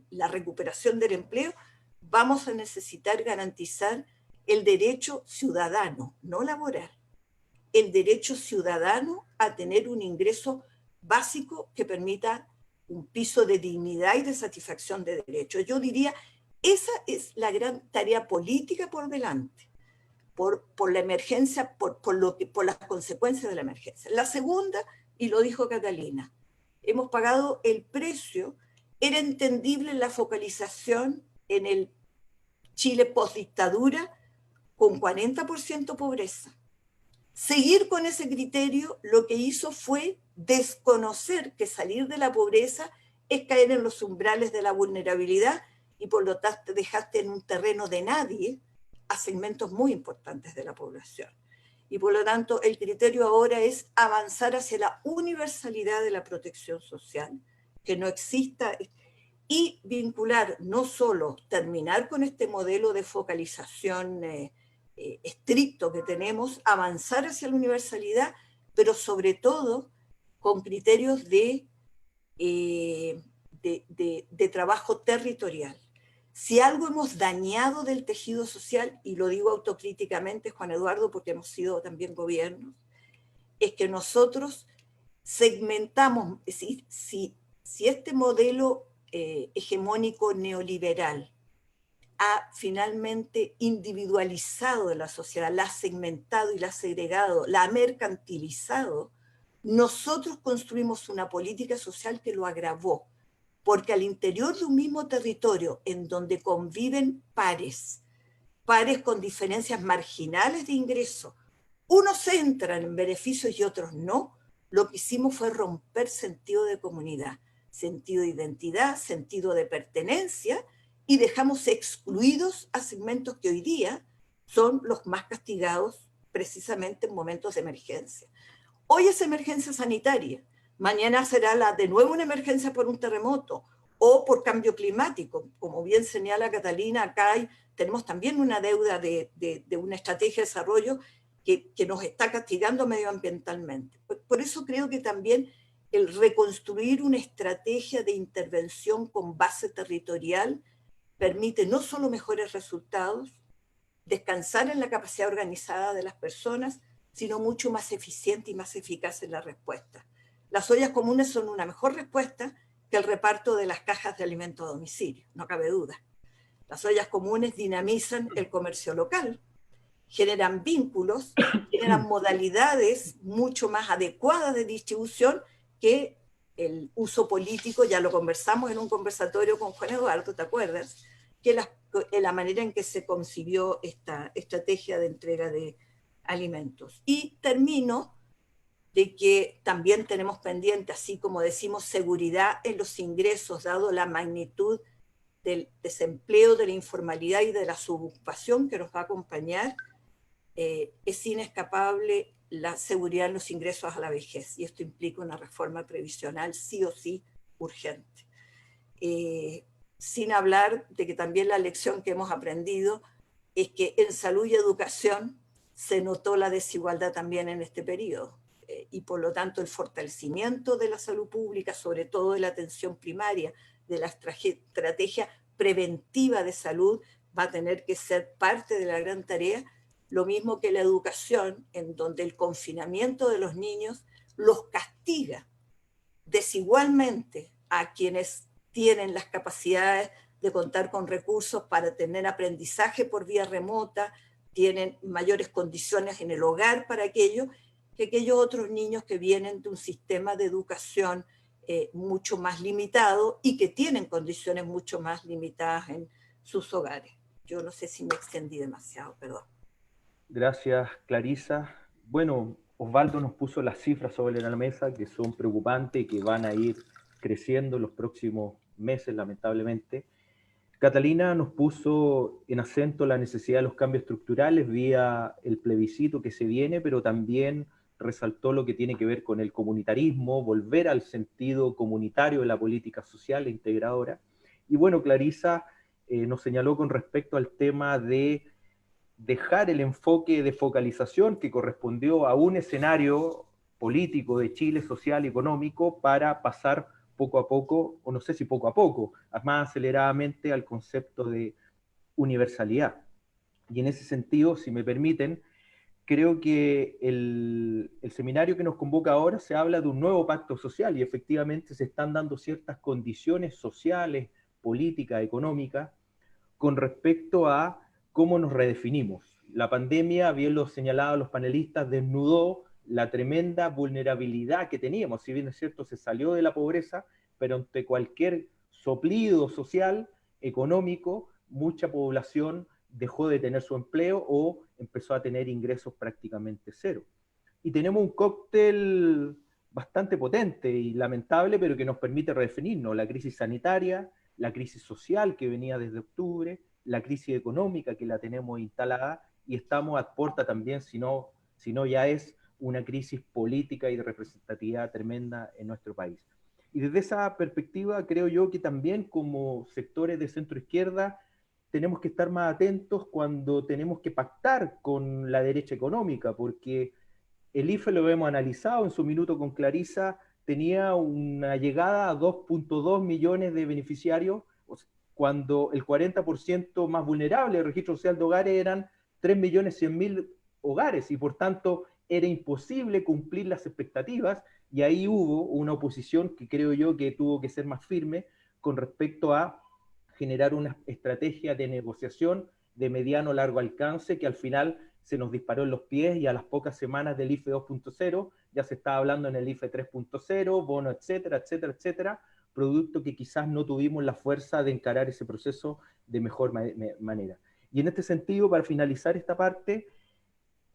la recuperación del empleo, vamos a necesitar garantizar el derecho ciudadano, no laboral, el derecho ciudadano a tener un ingreso básico que permita un piso de dignidad y de satisfacción de derechos. Yo diría, esa es la gran tarea política por delante, por la emergencia, por las consecuencias de la emergencia. La segunda, y lo dijo Catalina, hemos pagado el precio, era entendible la focalización en el Chile postdictadura con 40% pobreza. Seguir con ese criterio lo que hizo fue desconocer que salir de la pobreza es caer en los umbrales de la vulnerabilidad y por lo tanto dejaste en un terreno de nadie a segmentos muy importantes de la población. Y por lo tanto el criterio ahora es avanzar hacia la universalidad de la protección social, que no exista, y vincular no solo terminar con este modelo de focalización estricto que tenemos, avanzar hacia la universalidad, pero sobre todo con criterios de trabajo territorial. Si algo hemos dañado del tejido social, y lo digo autocríticamente, Juan Eduardo, porque hemos sido también gobiernos, es que nosotros segmentamos, si este modelo hegemónico neoliberal ha finalmente individualizado de la sociedad, la ha segmentado y la ha segregado, la ha mercantilizado, nosotros construimos una política social que lo agravó, porque al interior de un mismo territorio en donde conviven pares con diferencias marginales de ingreso, unos entran en beneficios y otros no, lo que hicimos fue romper sentido de comunidad, sentido de identidad, sentido de pertenencia, y dejamos excluidos a segmentos que hoy día son los más castigados precisamente en momentos de emergencia. Hoy es emergencia sanitaria, mañana será de nuevo una emergencia por un terremoto o por cambio climático. Como bien señala Catalina, acá tenemos también una deuda de una estrategia de desarrollo que nos está castigando medioambientalmente. Por eso creo que también el reconstruir una estrategia de intervención con base territorial permite no solo mejores resultados, descansar en la capacidad organizada de las personas, sino mucho más eficiente y más eficaz en la respuesta. Las ollas comunes son una mejor respuesta que el reparto de las cajas de alimento a domicilio, no cabe duda. Las ollas comunes dinamizan el comercio local, generan vínculos, generan modalidades mucho más adecuadas de distribución que el uso político. Ya lo conversamos en un conversatorio con Juan Eduardo, ¿te acuerdas? Que la manera en que se concibió esta estrategia de entrega de alimentos. Y termino de que también tenemos pendiente, así como decimos, seguridad en los ingresos, dado la magnitud del desempleo, de la informalidad y de la subocupación que nos va a acompañar. Es inescapable la seguridad en los ingresos a la vejez, y esto implica una reforma previsional sí o sí urgente. Sin hablar de que también la lección que hemos aprendido es que en salud y educación se notó la desigualdad también en este periodo, y por lo tanto el fortalecimiento de la salud pública, sobre todo de la atención primaria, de la estrategia preventiva de salud, va a tener que ser parte de la gran tarea, lo mismo que la educación, en donde el confinamiento de los niños los castiga desigualmente a quienes tienen las capacidades de contar con recursos para tener aprendizaje por vía remota, tienen mayores condiciones en el hogar para aquello, que aquellos otros niños que vienen de un sistema de educación mucho más limitado y que tienen condiciones mucho más limitadas en sus hogares. Yo no sé si me extendí demasiado, perdón. Gracias, Clarisa. Bueno, Osvaldo nos puso las cifras sobre la mesa que son preocupantes y que van a ir creciendo en los próximos meses, lamentablemente. Catalina nos puso en acento la necesidad de los cambios estructurales vía el plebiscito que se viene, pero también resaltó lo que tiene que ver con el comunitarismo, volver al sentido comunitario de la política social e integradora. Y bueno, Clarisa nos señaló con respecto al tema de dejar el enfoque de focalización que correspondió a un escenario político de Chile, social y económico, para pasar poco a poco, o no sé si poco a poco, más aceleradamente al concepto de universalidad. Y en ese sentido, si me permiten, creo que el seminario que nos convoca ahora se habla de un nuevo pacto social, y efectivamente se están dando ciertas condiciones sociales, políticas, económicas, con respecto a cómo nos redefinimos. La pandemia, bien lo señalaban los panelistas, desnudó la tremenda vulnerabilidad que teníamos. Si bien es cierto, se salió de la pobreza, pero ante cualquier soplido social, económico, mucha población dejó de tener su empleo o empezó a tener ingresos prácticamente cero. Y tenemos un cóctel bastante potente y lamentable, pero que nos permite redefinirnos: la crisis sanitaria, la crisis social que venía desde octubre, la crisis económica que la tenemos instalada, y estamos a puerta también, si no ya es una crisis política y de representatividad tremenda en nuestro país. Y desde esa perspectiva creo yo que también como sectores de centro izquierda tenemos que estar más atentos cuando tenemos que pactar con la derecha económica, porque el IFE lo hemos analizado en su minuto con Clarisa, tenía una llegada a 2.2 millones de beneficiarios, cuando el 40% más vulnerable del registro social de hogares eran 3.100.000 hogares, y por tanto era imposible cumplir las expectativas, y ahí hubo una oposición que creo yo que tuvo que ser más firme con respecto a generar una estrategia de negociación de mediano o largo alcance que al final se nos disparó en los pies, y a las pocas semanas del IFE 2.0 ya se estaba hablando en el IFE 3.0, bono, etcétera, etcétera, etcétera, producto que quizás no tuvimos la fuerza de encarar ese proceso de mejor manera. Y en este sentido, para finalizar esta parte,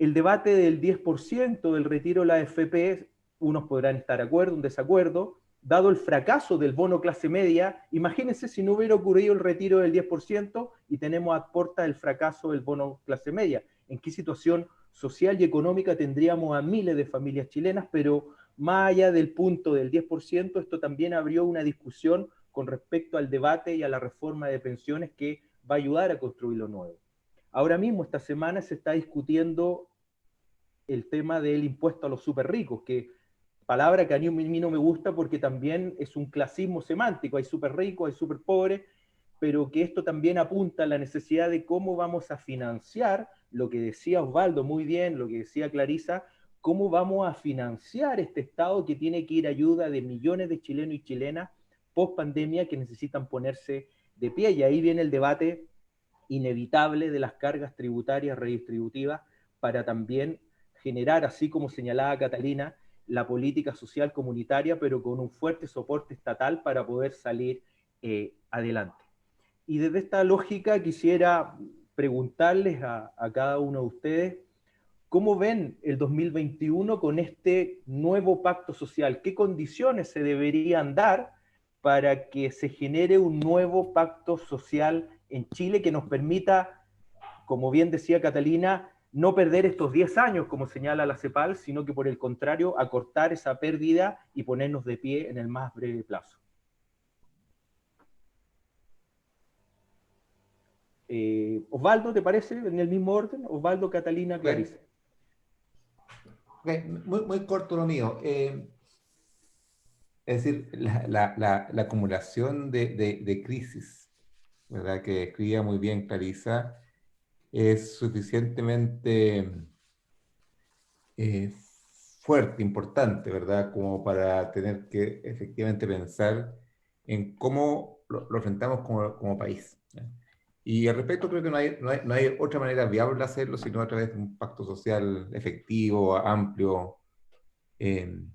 el debate del 10% del retiro de la AFP unos podrán estar de acuerdo, en desacuerdo. Dado el fracaso del bono clase media, imagínense si no hubiera ocurrido el retiro del 10% y tenemos a puerta el fracaso del bono clase media. ¿En qué situación social y económica tendríamos a miles de familias chilenas? Pero más allá del punto del 10%, esto también abrió una discusión con respecto al debate y a la reforma de pensiones que va a ayudar a construir lo nuevo. Ahora mismo, esta semana, se está discutiendo el tema del impuesto a los súper ricos, que palabra que a mí no me gusta porque también es un clasismo semántico, hay súper ricos, hay súper pobres, pero que esto también apunta a la necesidad de cómo vamos a financiar lo que decía Osvaldo muy bien, lo que decía Clarisa, cómo vamos a financiar este Estado que tiene que ir a ayuda de millones de chilenos y chilenas post pandemia que necesitan ponerse de pie. Y ahí viene el debate inevitable de las cargas tributarias redistributivas para también generar, así como señalaba Catalina, la política social comunitaria, pero con un fuerte soporte estatal para poder salir adelante. Y desde esta lógica quisiera preguntarles a cada uno de ustedes, ¿cómo ven el 2021 con este nuevo pacto social? ¿Qué condiciones se deberían dar para que se genere un nuevo pacto social en Chile que nos permita, como bien decía Catalina, no perder estos 10 años, como señala la CEPAL, sino que por el contrario, acortar esa pérdida y ponernos de pie en el más breve plazo? Osvaldo, ¿te parece? En el mismo orden. Osvaldo, Catalina, Clarisa. Okay. Muy corto lo mío. Es decir, la acumulación de crisis, ¿verdad? Que escribía muy bien Clarisa, es suficientemente fuerte, importante, ¿verdad? Como para tener que efectivamente pensar en cómo lo enfrentamos como país, ¿ya? Y al respecto creo que no hay otra manera viable de hacerlo sino a través de un pacto social efectivo, amplio, en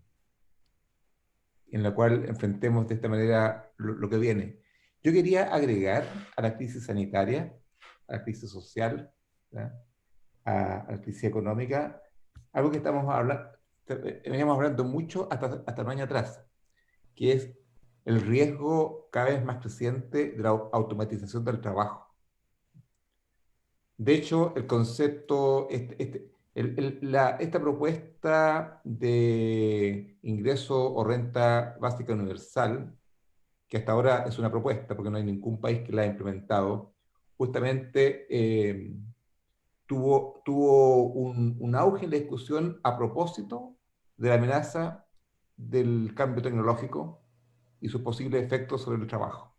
la cual enfrentemos de esta manera lo que viene. Yo quería agregar a la crisis sanitaria, a la crisis social, ¿ya? A la crisis económica, algo que veníamos hablando mucho hasta un año atrás, que es el riesgo cada vez más creciente de la automatización del trabajo. De hecho, el concepto, esta propuesta de ingreso o renta básica universal, que hasta ahora es una propuesta porque no hay ningún país que la haya implementado, justamente tuvo un auge en la discusión a propósito de la amenaza del cambio tecnológico y sus posibles efectos sobre el trabajo.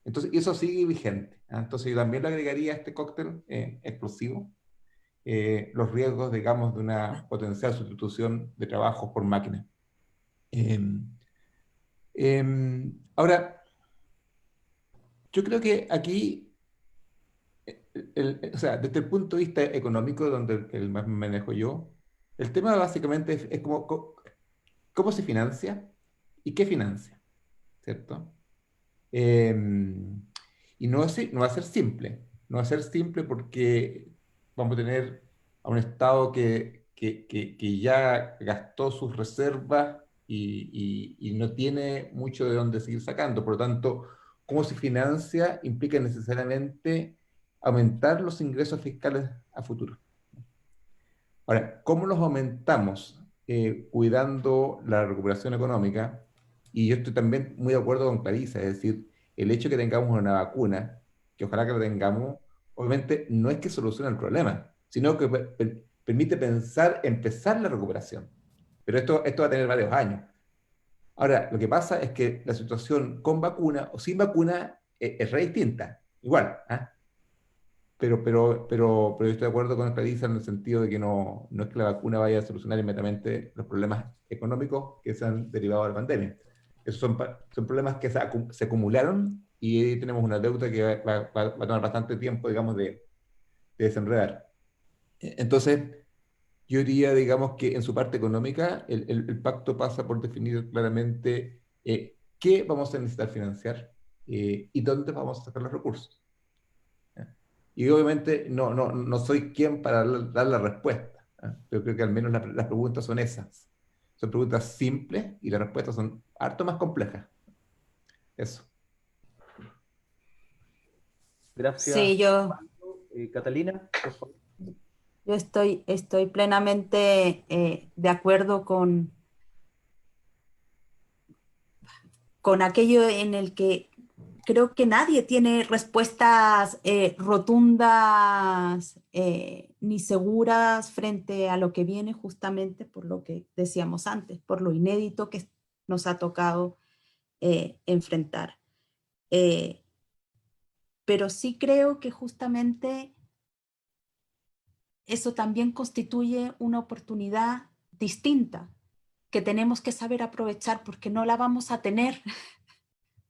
Entonces, eso sigue vigente. Entonces, yo también le agregaría a este cóctel explosivo los riesgos, digamos, de una potencial sustitución de trabajos por máquinas. Ahora, yo creo que aquí, o sea, desde el punto de vista económico, donde el más me manejo yo, el tema básicamente es cómo se financia y qué financia, ¿cierto? Y no va a ser simple, no va a ser simple porque vamos a tener a un Estado que ya gastó sus reservas y no tiene mucho de dónde seguir sacando. Por lo tanto, cómo se financia implica necesariamente aumentar los ingresos fiscales a futuro. Ahora, ¿cómo los aumentamos? Cuidando la recuperación económica. Y yo estoy también muy de acuerdo con Clarisa, es decir, el hecho de que tengamos una vacuna, que ojalá que la tengamos, obviamente no es que solucione el problema, sino que permite empezar la recuperación. Pero esto va a tener varios años. Ahora, lo que pasa es que la situación con vacuna o sin vacuna es re distinta, igual, ¿eh? Pero yo estoy de acuerdo con Clarisa en el sentido de que no es que la vacuna vaya a solucionar inmediatamente los problemas económicos que se han derivado de la pandemia. Esos son problemas que se acumularon y tenemos una deuda que va a tomar bastante tiempo, digamos, de desenredar. Entonces, yo diría, digamos, que en su parte económica, el pacto pasa por definir claramente qué vamos a necesitar financiar y dónde vamos a sacar los recursos. Y obviamente no soy quien para dar la respuesta, ¿eh? Pero creo que al menos las preguntas son esas. son preguntas simples y las respuestas son harto más complejas. Eso. Gracias. Sí, Catalina, por favor. yo estoy plenamente de acuerdo con aquello en el que creo que nadie tiene respuestas rotundas ni seguras frente a lo que viene, justamente por lo que decíamos antes, por lo inédito que nos ha tocado enfrentar. Pero sí creo que justamente eso también constituye una oportunidad distinta que tenemos que saber aprovechar, porque no la vamos a tener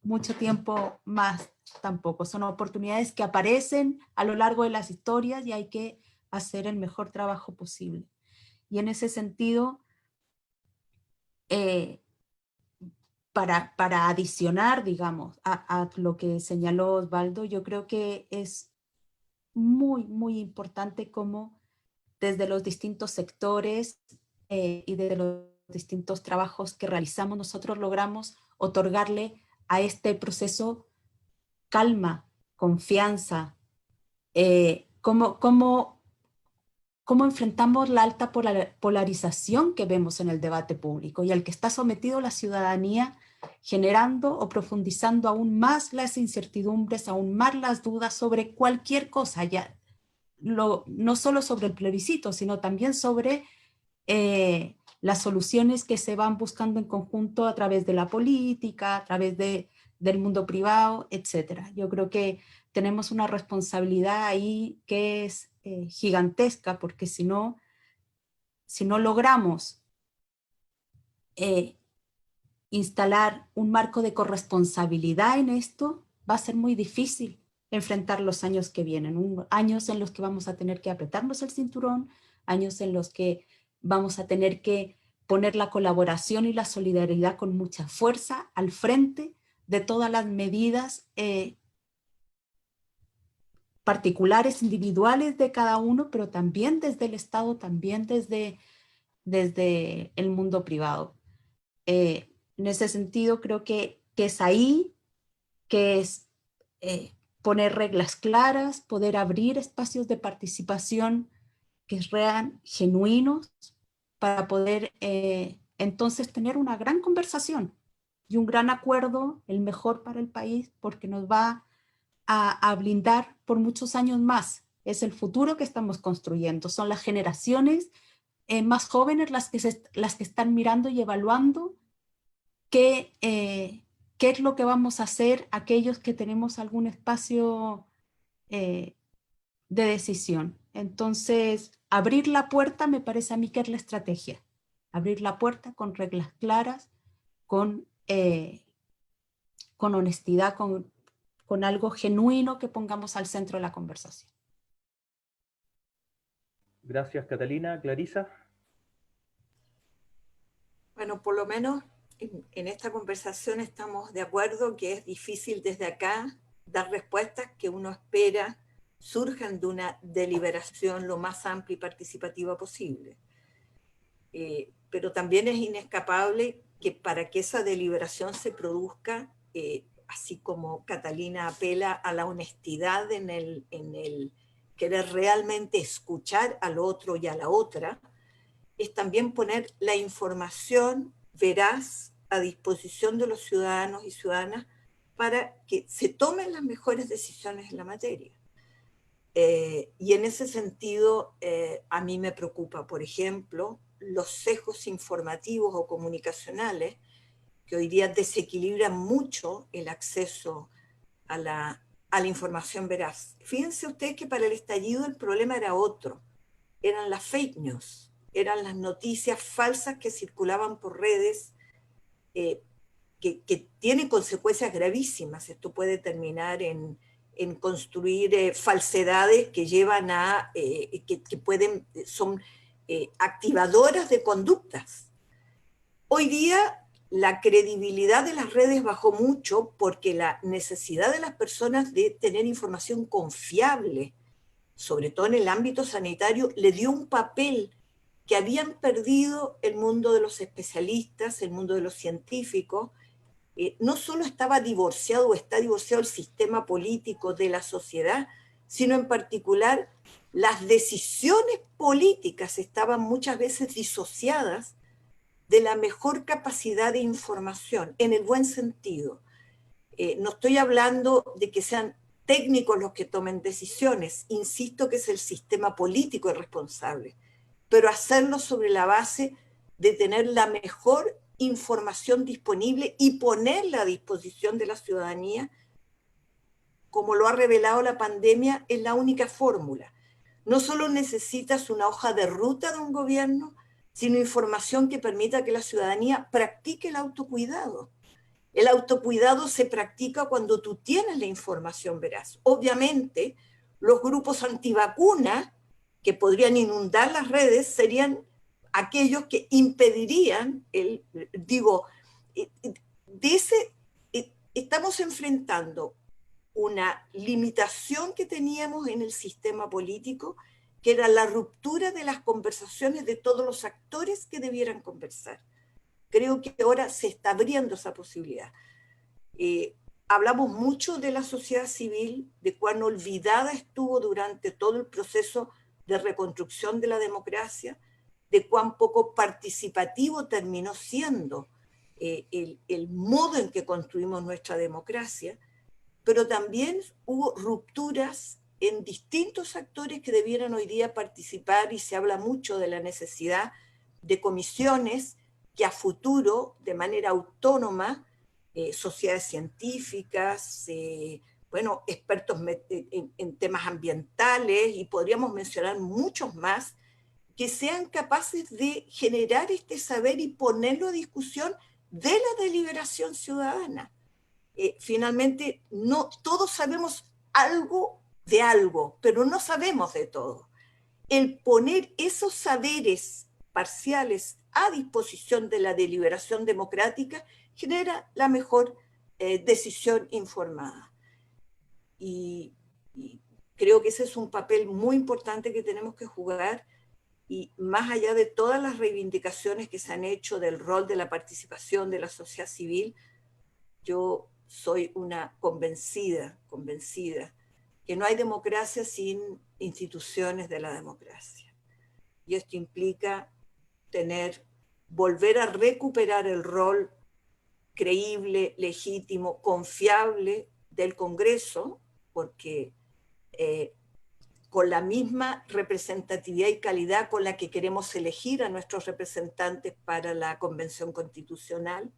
mucho tiempo más tampoco. Son oportunidades que aparecen a lo largo de las historias y hay que hacer el mejor trabajo posible. Y en ese sentido, para adicionar, digamos, a lo que señaló Osvaldo, yo creo que es muy, muy importante cómo desde los distintos sectores y de los distintos trabajos que realizamos, nosotros logramos otorgarle a este proceso calma, confianza, cómo enfrentamos la alta polarización que vemos en el debate público y al que está sometido la ciudadanía, generando o profundizando aún más las incertidumbres, aún más las dudas sobre cualquier cosa, ya no solo sobre el plebiscito, sino también sobre las soluciones que se van buscando en conjunto a través de la política, a través del mundo privado, etc. Yo creo que tenemos una responsabilidad ahí que es gigantesca, porque si no logramos instalar un marco de corresponsabilidad en esto, va a ser muy difícil enfrentar los años que vienen, años en los que vamos a tener que apretarnos el cinturón, años en los que vamos a tener que poner la colaboración y la solidaridad con mucha fuerza al frente de todas las medidas particulares, individuales de cada uno, pero también desde el Estado, también desde el mundo privado. En ese sentido, creo que es ahí, que es poner reglas claras, poder abrir espacios de participación que sean genuinos para poder entonces tener una gran conversación y un gran acuerdo, el mejor para el país, porque nos va a blindar por muchos años más. Es el futuro que estamos construyendo, son las generaciones más jóvenes las que están mirando y evaluando qué es lo que vamos a hacer aquellos que tenemos algún espacio de decisión. Entonces, abrir la puerta me parece a mí que es la estrategia. Abrir la puerta con reglas claras, con honestidad, con algo genuino que pongamos al centro de la conversación. Gracias, Catalina. Clarisa. Bueno, por lo menos en esta conversación estamos de acuerdo que es difícil desde acá dar respuestas que uno espera surjan de una deliberación lo más amplia y participativa posible. Pero también es inescapable que para que esa deliberación se produzca, así como Catalina apela a la honestidad en el querer realmente escuchar al otro y a la otra, es también poner la información veraz a disposición de los ciudadanos y ciudadanas para que se tomen las mejores decisiones en la materia. Y en ese sentido, a mí me preocupa, por ejemplo, los sesgos informativos o comunicacionales que hoy día desequilibran mucho el acceso a la información veraz. Fíjense ustedes que para el estallido el problema era otro, eran las fake news, eran las noticias falsas que circulaban por redes, que tienen consecuencias gravísimas. Esto puede terminar en construir falsedades que llevan a, son activadoras de conductas. Hoy día la credibilidad de las redes bajó mucho porque la necesidad de las personas de tener información confiable, sobre todo en el ámbito sanitario, le dio un papel que habían perdido el mundo de los especialistas, el mundo de los científicos. No solo estaba divorciado o está divorciado el sistema político de la sociedad, sino en particular las decisiones políticas estaban muchas veces disociadas de la mejor capacidad de información, en el buen sentido. No estoy hablando de que sean técnicos los que tomen decisiones, insisto que es el sistema político el responsable, pero hacerlo sobre la base de tener la mejor información disponible y ponerla a disposición de la ciudadanía, como lo ha revelado la pandemia, es la única fórmula. No solo necesitas una hoja de ruta de un gobierno, sino información que permita que la ciudadanía practique el autocuidado. El autocuidado se practica cuando tú tienes la información veraz. Obviamente, los grupos antivacunas que podrían inundar las redes serían aquellos que impedirían estamos enfrentando una limitación que teníamos en el sistema político, que era la ruptura de las conversaciones de todos los actores que debieran conversar. Creo que ahora se está abriendo esa posibilidad. Hablamos mucho de la sociedad civil, de cuán olvidada estuvo durante todo el proceso de reconstrucción de la democracia, de cuán poco participativo terminó siendo el modo en que construimos nuestra democracia, pero también hubo rupturas en distintos actores que debieran hoy día participar, y se habla mucho de la necesidad de comisiones que a futuro, de manera autónoma, sociedades científicas, expertos en temas ambientales, y podríamos mencionar muchos más, que sean capaces de generar este saber y ponerlo a discusión de la deliberación ciudadana. Finalmente, no todos sabemos algo de algo, pero no sabemos de todo. El poner esos saberes parciales a disposición de la deliberación democrática genera la mejor decisión informada. Y creo que ese es un papel muy importante que tenemos que jugar, y más allá de todas las reivindicaciones que se han hecho del rol de la participación de la sociedad civil, yo soy una convencida que no hay democracia sin instituciones de la democracia. Y esto implica volver a recuperar el rol creíble, legítimo, confiable del Congreso, porque con la misma representatividad y calidad con la que queremos elegir a nuestros representantes para la Convención Constitucional,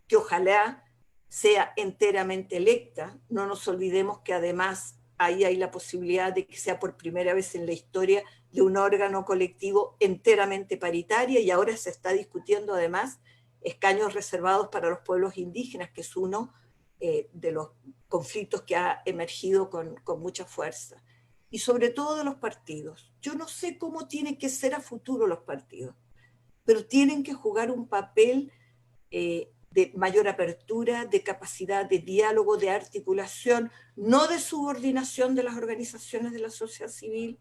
que ojalá sea enteramente electa. No nos olvidemos que además ahí hay la posibilidad de que sea por primera vez en la historia de un órgano colectivo enteramente paritaria, y ahora se está discutiendo además escaños reservados para los pueblos indígenas, que es uno de los conflictos que ha emergido con mucha fuerza. Y sobre todo de los partidos. Yo no sé cómo tienen que ser a futuro los partidos, pero tienen que jugar un papel de mayor apertura, de capacidad de diálogo, de articulación, no de subordinación de las organizaciones de la sociedad civil,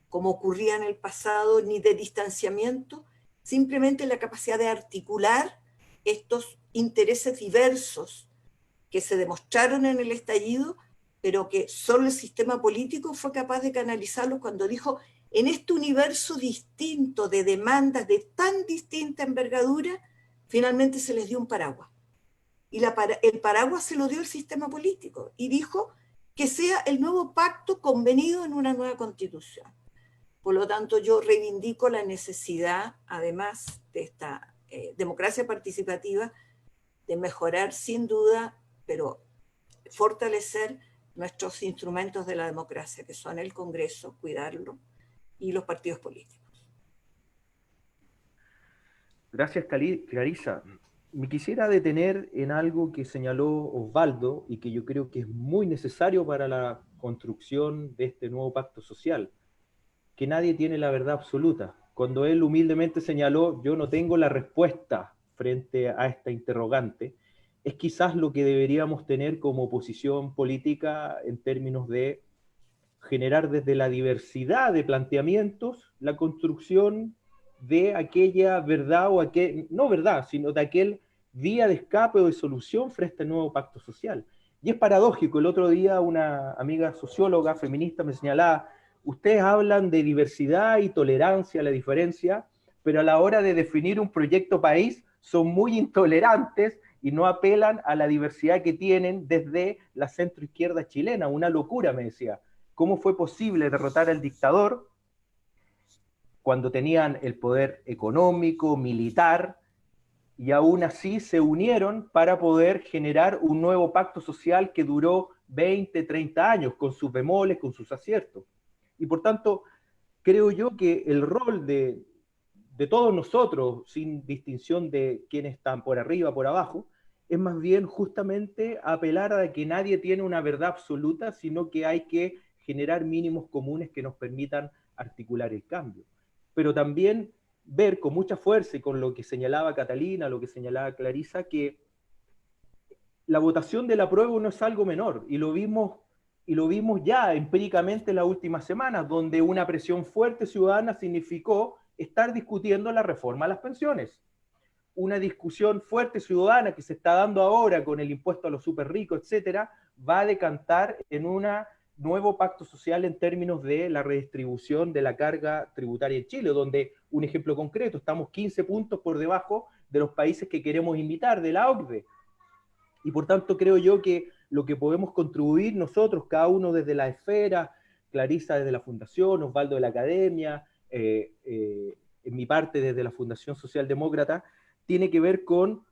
como ocurría en el pasado, ni de distanciamiento, simplemente la capacidad de articular estos intereses diversos que se demostraron en el estallido, pero que solo el sistema político fue capaz de canalizarlos cuando dijo: en este universo distinto de demandas de tan distinta envergadura, finalmente se les dio un paraguas. Y el paraguas se lo dio el sistema político, y dijo que sea el nuevo pacto convenido en una nueva constitución. Por lo tanto, yo reivindico la necesidad, además de esta democracia participativa, de mejorar sin duda, pero fortalecer nuestros instrumentos de la democracia, que son el Congreso, cuidarlo, y los partidos políticos. Gracias, Clarisa. Me quisiera detener en algo que señaló Osvaldo y que yo creo que es muy necesario para la construcción de este nuevo pacto social, que nadie tiene la verdad absoluta. Cuando él humildemente señaló: yo no tengo la respuesta frente a esta interrogante, es quizás lo que deberíamos tener como posición política en términos de generar desde la diversidad de planteamientos la construcción de aquella verdad o no verdad, sino de aquel vía de escape o de solución frente a este nuevo pacto social. Y es paradójico, el otro día una amiga socióloga feminista me señalaba, ustedes hablan de diversidad y tolerancia a la diferencia, pero a la hora de definir un proyecto país son muy intolerantes y no apelan a la diversidad que tienen desde la centroizquierda chilena. Una locura, me decía. ¿Cómo fue posible derrotar al dictador cuando tenían el poder económico, militar, y aún así se unieron para poder generar un nuevo pacto social que duró 20, 30 años, con sus bemoles, con sus aciertos? Y por tanto, creo yo que el rol de todos nosotros, sin distinción de quiénes están por arriba, por abajo, es más bien justamente apelar a que nadie tiene una verdad absoluta, sino que hay que generar mínimos comunes que nos permitan articular el cambio. Pero también ver con mucha fuerza, y con lo que señalaba Catalina, lo que señalaba Clarisa, que la votación del apruebo no es algo menor, y lo vimos ya empíricamente en las últimas semanas, donde una presión fuerte ciudadana significó estar discutiendo la reforma a las pensiones. Una discusión fuerte ciudadana que se está dando ahora con el impuesto a los súper ricos, etcétera, va a decantar en un nuevo pacto social en términos de la redistribución de la carga tributaria en Chile, donde, un ejemplo concreto, estamos 15 puntos por debajo de los países que queremos imitar, de la OCDE. Y por tanto creo yo que lo que podemos contribuir nosotros, cada uno desde la esfera, Clarisa desde la Fundación, Osvaldo de la Academia, en mi parte desde la Fundación Socialdemócrata, tiene que ver con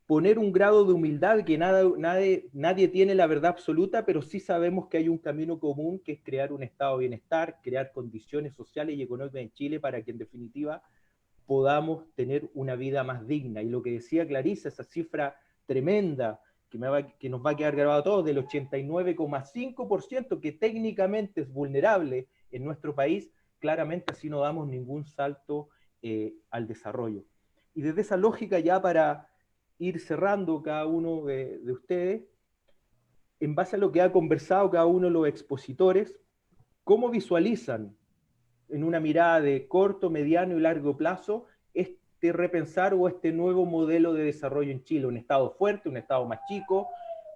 poner un grado de humildad, que nadie tiene la verdad absoluta, pero sí sabemos que hay un camino común, que es crear un estado de bienestar, crear condiciones sociales y económicas en Chile para que en definitiva podamos tener una vida más digna. Y lo que decía Clarisa, esa cifra tremenda, que nos va a quedar grabado a todos, del 89,5% que técnicamente es vulnerable en nuestro país, claramente así no damos ningún salto al desarrollo. Y desde esa lógica, ya para ir cerrando cada uno de ustedes, en base a lo que ha conversado cada uno de los expositores, ¿cómo visualizan en una mirada de corto, mediano y largo plazo este repensar o este nuevo modelo de desarrollo en Chile? Un Estado fuerte, un Estado más chico,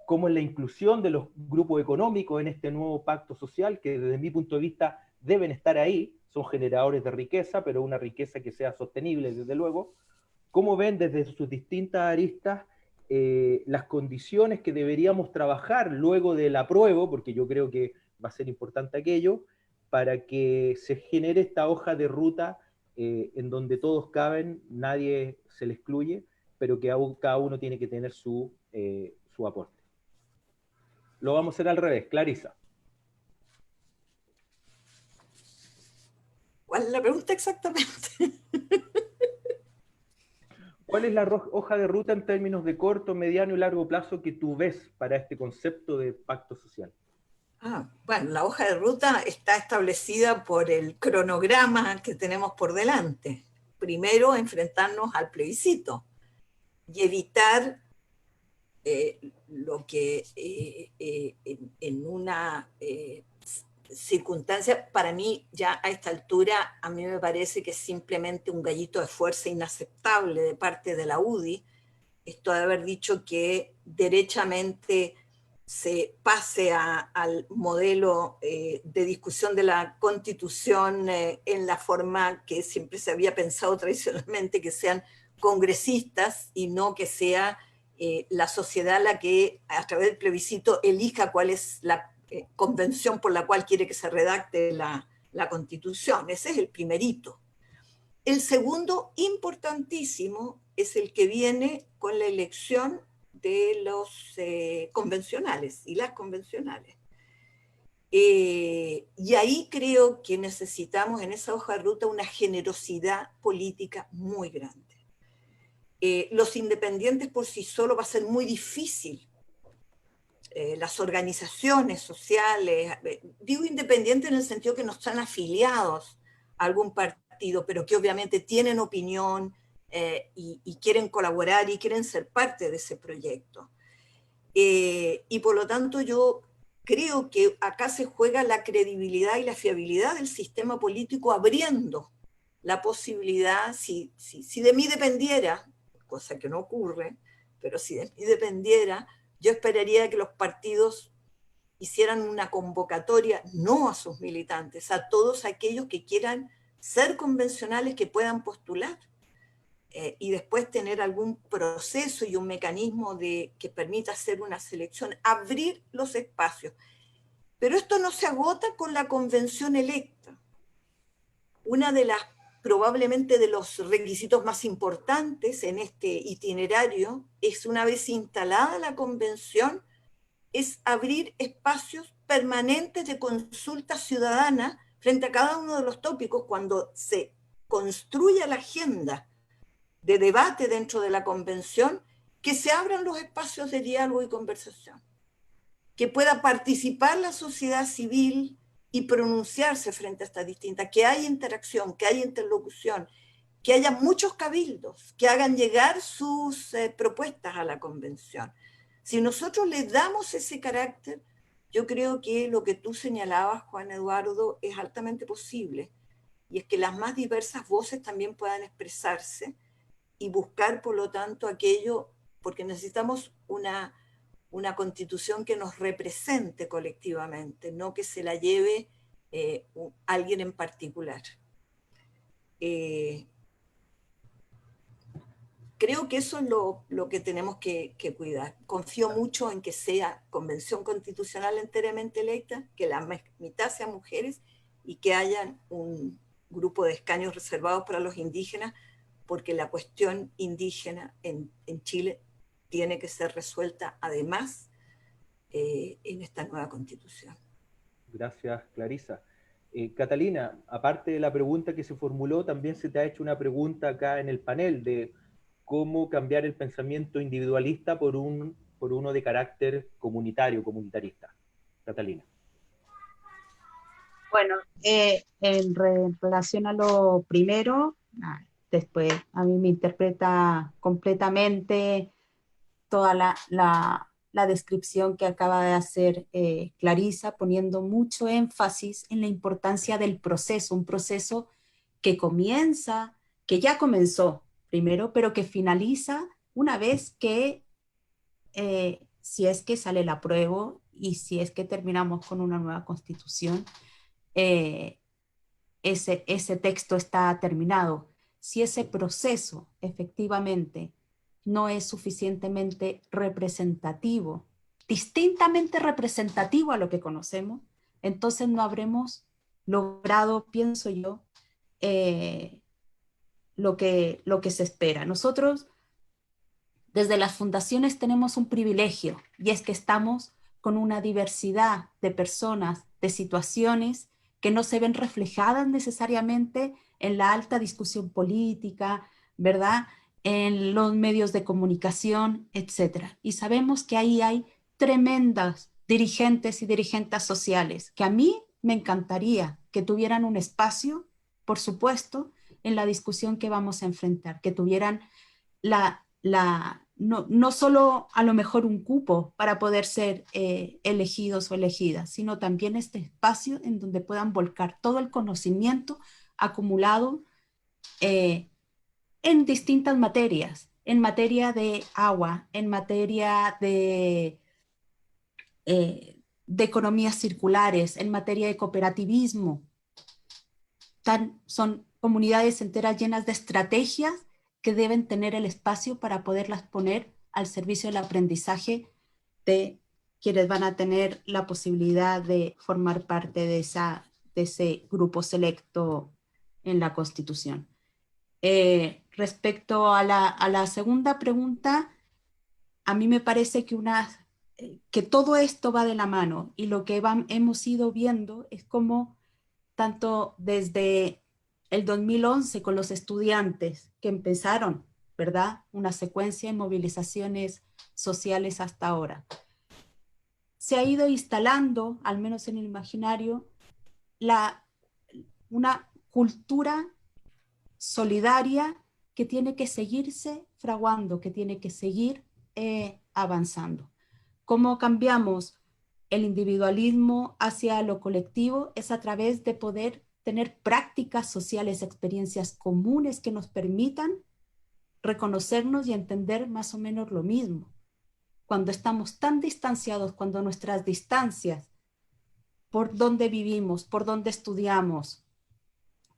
cómo es la inclusión de los grupos económicos en este nuevo pacto social, que desde mi punto de vista deben estar ahí, son generadores de riqueza, pero una riqueza que sea sostenible, desde luego. ¿Cómo ven desde sus distintas aristas las condiciones que deberíamos trabajar luego del apruebo, porque yo creo que va a ser importante aquello, para que se genere esta hoja de ruta en donde todos caben, nadie se le excluye, pero que cada uno tiene que tener su aporte? Lo vamos a hacer al revés. Clarisa. ¿Cuál es la pregunta exactamente? ¿Cuál es la hoja de ruta en términos de corto, mediano y largo plazo que tú ves para este concepto de pacto social? Bueno, la hoja de ruta está establecida por el cronograma que tenemos por delante. Primero, enfrentarnos al plebiscito y evitar lo que en una circunstancia, para mí ya a esta altura, a mí me parece que es simplemente un gallito de fuerza inaceptable de parte de la UDI, esto de haber dicho que derechamente se pase al modelo de discusión de la Constitución en la forma que siempre se había pensado tradicionalmente, que sean congresistas y no que sea la sociedad la que a través del plebiscito elija cuál es la convención por la cual quiere que se redacte la Constitución. Ese es el primerito. El segundo, importantísimo, es el que viene con la elección de los convencionales y las convencionales. Y ahí creo que necesitamos en esa hoja de ruta una generosidad política muy grande. Los independientes por sí solos va a ser muy difícil. Las organizaciones sociales, digo independientes en el sentido que no están afiliados a algún partido, pero que obviamente tienen opinión y quieren colaborar y quieren ser parte de ese proyecto. Y por lo tanto yo creo que acá se juega la credibilidad y la fiabilidad del sistema político abriendo la posibilidad, si de mí dependiera, cosa que no ocurre, pero si de mí dependiera, yo esperaría que los partidos hicieran una convocatoria no a sus militantes, a todos aquellos que quieran ser convencionales, que puedan postular, y después tener algún proceso y un mecanismo que permita hacer una selección, abrir los espacios. Pero esto no se agota con la convención electa. Una de las, probablemente de los requisitos más importantes en este itinerario es, una vez instalada la convención, es abrir espacios permanentes de consulta ciudadana frente a cada uno de los tópicos. Cuando se construya la agenda de debate dentro de la convención, que se abran los espacios de diálogo y conversación, que pueda participar la sociedad civil y pronunciarse frente a estas distintas, que haya interacción, que haya interlocución, que haya muchos cabildos, que hagan llegar sus propuestas a la convención. Si nosotros le damos ese carácter, yo creo que lo que tú señalabas, Juan Eduardo, es altamente posible, y es que las más diversas voces también puedan expresarse y buscar, por lo tanto, aquello, porque necesitamos una constitución que nos represente colectivamente, no que se la lleve alguien en particular. Creo que eso es lo que tenemos que cuidar. Confío mucho en que sea convención constitucional enteramente electa, que la mitad sean mujeres y que haya un grupo de escaños reservados para los indígenas, porque la cuestión indígena en Chile tiene que ser resuelta además en esta nueva constitución. Gracias, Clarisa. Catalina, aparte de la pregunta que se formuló, también se te ha hecho una pregunta acá en el panel de cómo cambiar el pensamiento individualista por uno de carácter comunitario, comunitarista. Catalina. Bueno, en relación a lo primero, después a mí me interpreta completamente toda la descripción que acaba de hacer Clarisa, poniendo mucho énfasis en la importancia del proceso, un proceso que comienza, que ya comenzó primero, pero que finaliza una vez que, si es que sale el apruebo y si es que terminamos con una nueva constitución, ese texto está terminado. Si ese proceso efectivamente no es suficientemente representativo, distintamente representativo a lo que conocemos, entonces no habremos logrado, pienso yo, lo que se espera. Nosotros, desde las fundaciones, tenemos un privilegio, y es que estamos con una diversidad de personas, de situaciones que no se ven reflejadas necesariamente en la alta discusión política, ¿verdad?, en los medios de comunicación, etc. Y sabemos que ahí hay tremendas dirigentes y dirigentes sociales, que a mí me encantaría que tuvieran un espacio, por supuesto, en la discusión que vamos a enfrentar, que tuvieran no solo a lo mejor un cupo para poder ser elegidos o elegidas, sino también este espacio en donde puedan volcar todo el conocimiento acumulado en distintas materias, en materia de agua, en materia de economías circulares, en materia de cooperativismo. Son comunidades enteras llenas de estrategias que deben tener el espacio para poderlas poner al servicio del aprendizaje de quienes van a tener la posibilidad de formar parte de ese grupo selecto en la Constitución. Respecto a la segunda pregunta, a mí me parece que todo esto va de la mano, y lo que hemos ido viendo es cómo tanto desde el 2011 con los estudiantes que empezaron, ¿verdad?, una secuencia de movilizaciones sociales hasta ahora, se ha ido instalando, al menos en el imaginario, una cultura solidaria que tiene que seguirse fraguando, que tiene que seguir avanzando. ¿Cómo cambiamos el individualismo hacia lo colectivo? Es a través de poder tener prácticas sociales, experiencias comunes que nos permitan reconocernos y entender más o menos lo mismo. Cuando estamos tan distanciados, cuando nuestras distancias, por dónde vivimos, por dónde estudiamos,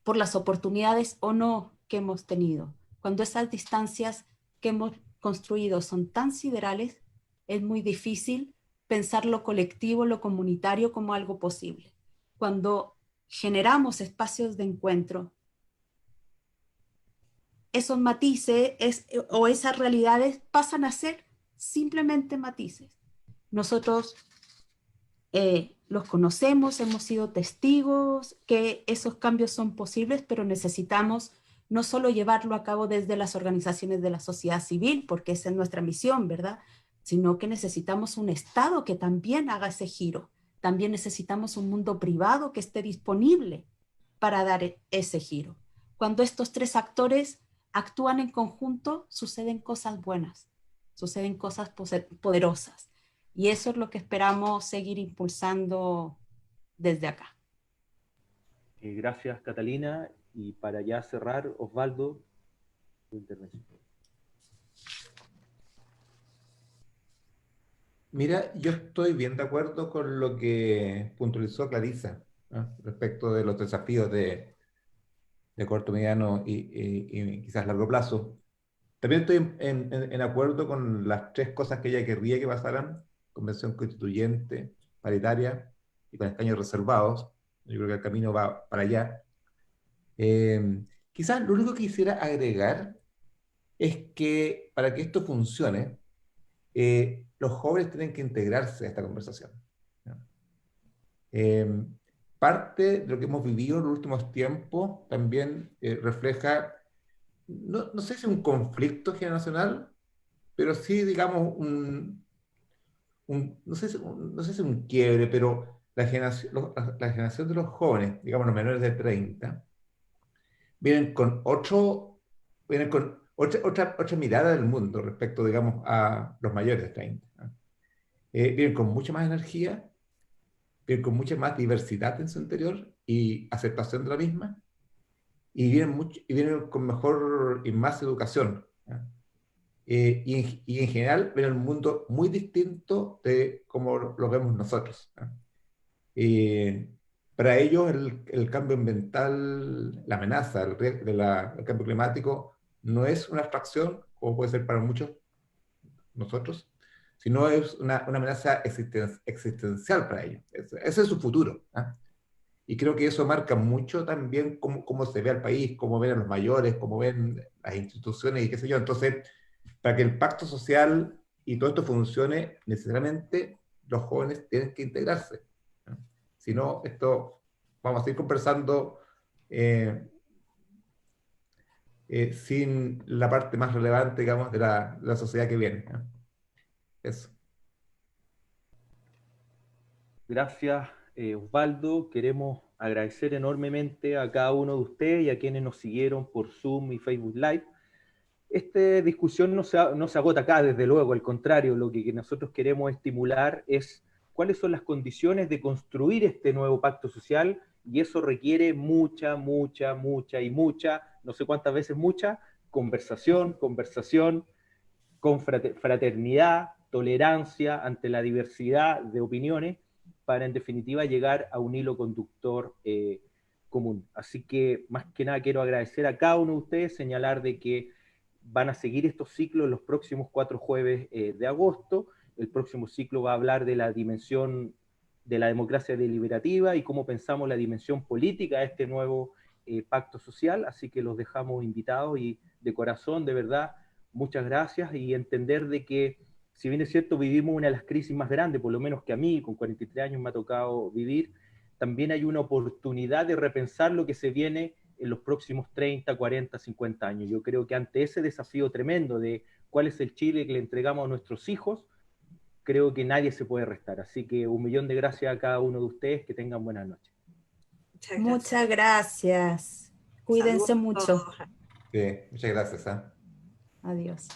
por las oportunidades o no que hemos tenido, cuando esas distancias que hemos construido son tan siderales, es muy difícil pensar lo colectivo, lo comunitario como algo posible. Cuando generamos espacios de encuentro, esos matices o esas realidades pasan a ser simplemente matices. Nosotros los conocemos, hemos sido testigos que esos cambios son posibles, pero necesitamos no solo llevarlo a cabo desde las organizaciones de la sociedad civil, porque esa es nuestra misión, ¿verdad? Sino que necesitamos un Estado que también haga ese giro. También necesitamos un mundo privado que esté disponible para dar ese giro. Cuando estos tres actores actúan en conjunto, suceden cosas buenas, suceden cosas poderosas. Y eso es lo que esperamos seguir impulsando desde acá. Gracias, Catalina. Y para ya cerrar, Osvaldo, tu intervención. Mira, yo estoy bien de acuerdo con lo que puntualizó Clarisa, ¿no? Respecto de los desafíos de corto, mediano y quizás largo plazo. También estoy en acuerdo con las tres cosas que ella querría que pasaran: convención constituyente, paritaria y con escaños reservados. Yo creo que el camino va para allá. Quizás lo único que quisiera agregar es que para que esto funcione, los jóvenes tienen que integrarse a esta conversación, ¿no? Parte de lo que hemos vivido en los últimos tiempos también refleja, no sé si un conflicto generacional, pero sí, digamos, no sé si un quiebre, pero la generación de los jóvenes, digamos los menores de 30, vienen con otra mirada del mundo respecto, digamos, a los mayores de 30, ¿no? Vienen con mucha más energía, vienen con mucha más diversidad en su interior y aceptación de la misma, y vienen con mejor y más educación, ¿no? Y en general ven el mundo muy distinto de como lo vemos nosotros, ¿no? Para ellos el cambio ambiental, la amenaza, el cambio climático no es una abstracción, como puede ser para muchos nosotros, sino es una amenaza existencial para ellos. Ese es su futuro, ¿eh? Y creo que eso marca mucho también cómo se ve al país, cómo ven a los mayores, cómo ven las instituciones y qué sé yo. Entonces, para que el pacto social y todo esto funcione, necesariamente los jóvenes tienen que integrarse, ¿no? Si no, vamos a seguir conversando sin la parte más relevante, digamos, de la sociedad que viene, ¿no? Eso. Gracias, Osvaldo. Queremos agradecer enormemente a cada uno de ustedes y a quienes nos siguieron por Zoom y Facebook Live. Esta discusión no se agota acá, desde luego, al contrario, lo que nosotros queremos estimular es cuáles son las condiciones de construir este nuevo pacto social, y eso requiere mucha, no sé cuántas veces mucha, conversación, con fraternidad, tolerancia ante la diversidad de opiniones, para en definitiva llegar a un hilo conductor común. Así que más que nada quiero agradecer a cada uno de ustedes, señalar de que van a seguir estos ciclos los próximos 4 jueves de agosto. El próximo ciclo va a hablar de la dimensión de la democracia deliberativa y cómo pensamos la dimensión política de este nuevo pacto social, así que los dejamos invitados y de corazón, de verdad, muchas gracias, y entender de que, si bien es cierto, vivimos una de las crisis más grandes, por lo menos que a mí, con 43 años me ha tocado vivir, también hay una oportunidad de repensar lo que se viene en los próximos 30, 40, 50 años. Yo creo que ante ese desafío tremendo de cuál es el Chile que le entregamos a nuestros hijos, creo que nadie se puede restar. Así que 1.000.000 de gracias a cada uno de ustedes, que tengan buenas noches. Muchas gracias. Cuídense mucho. Sí, muchas gracias, ¿eh? Adiós.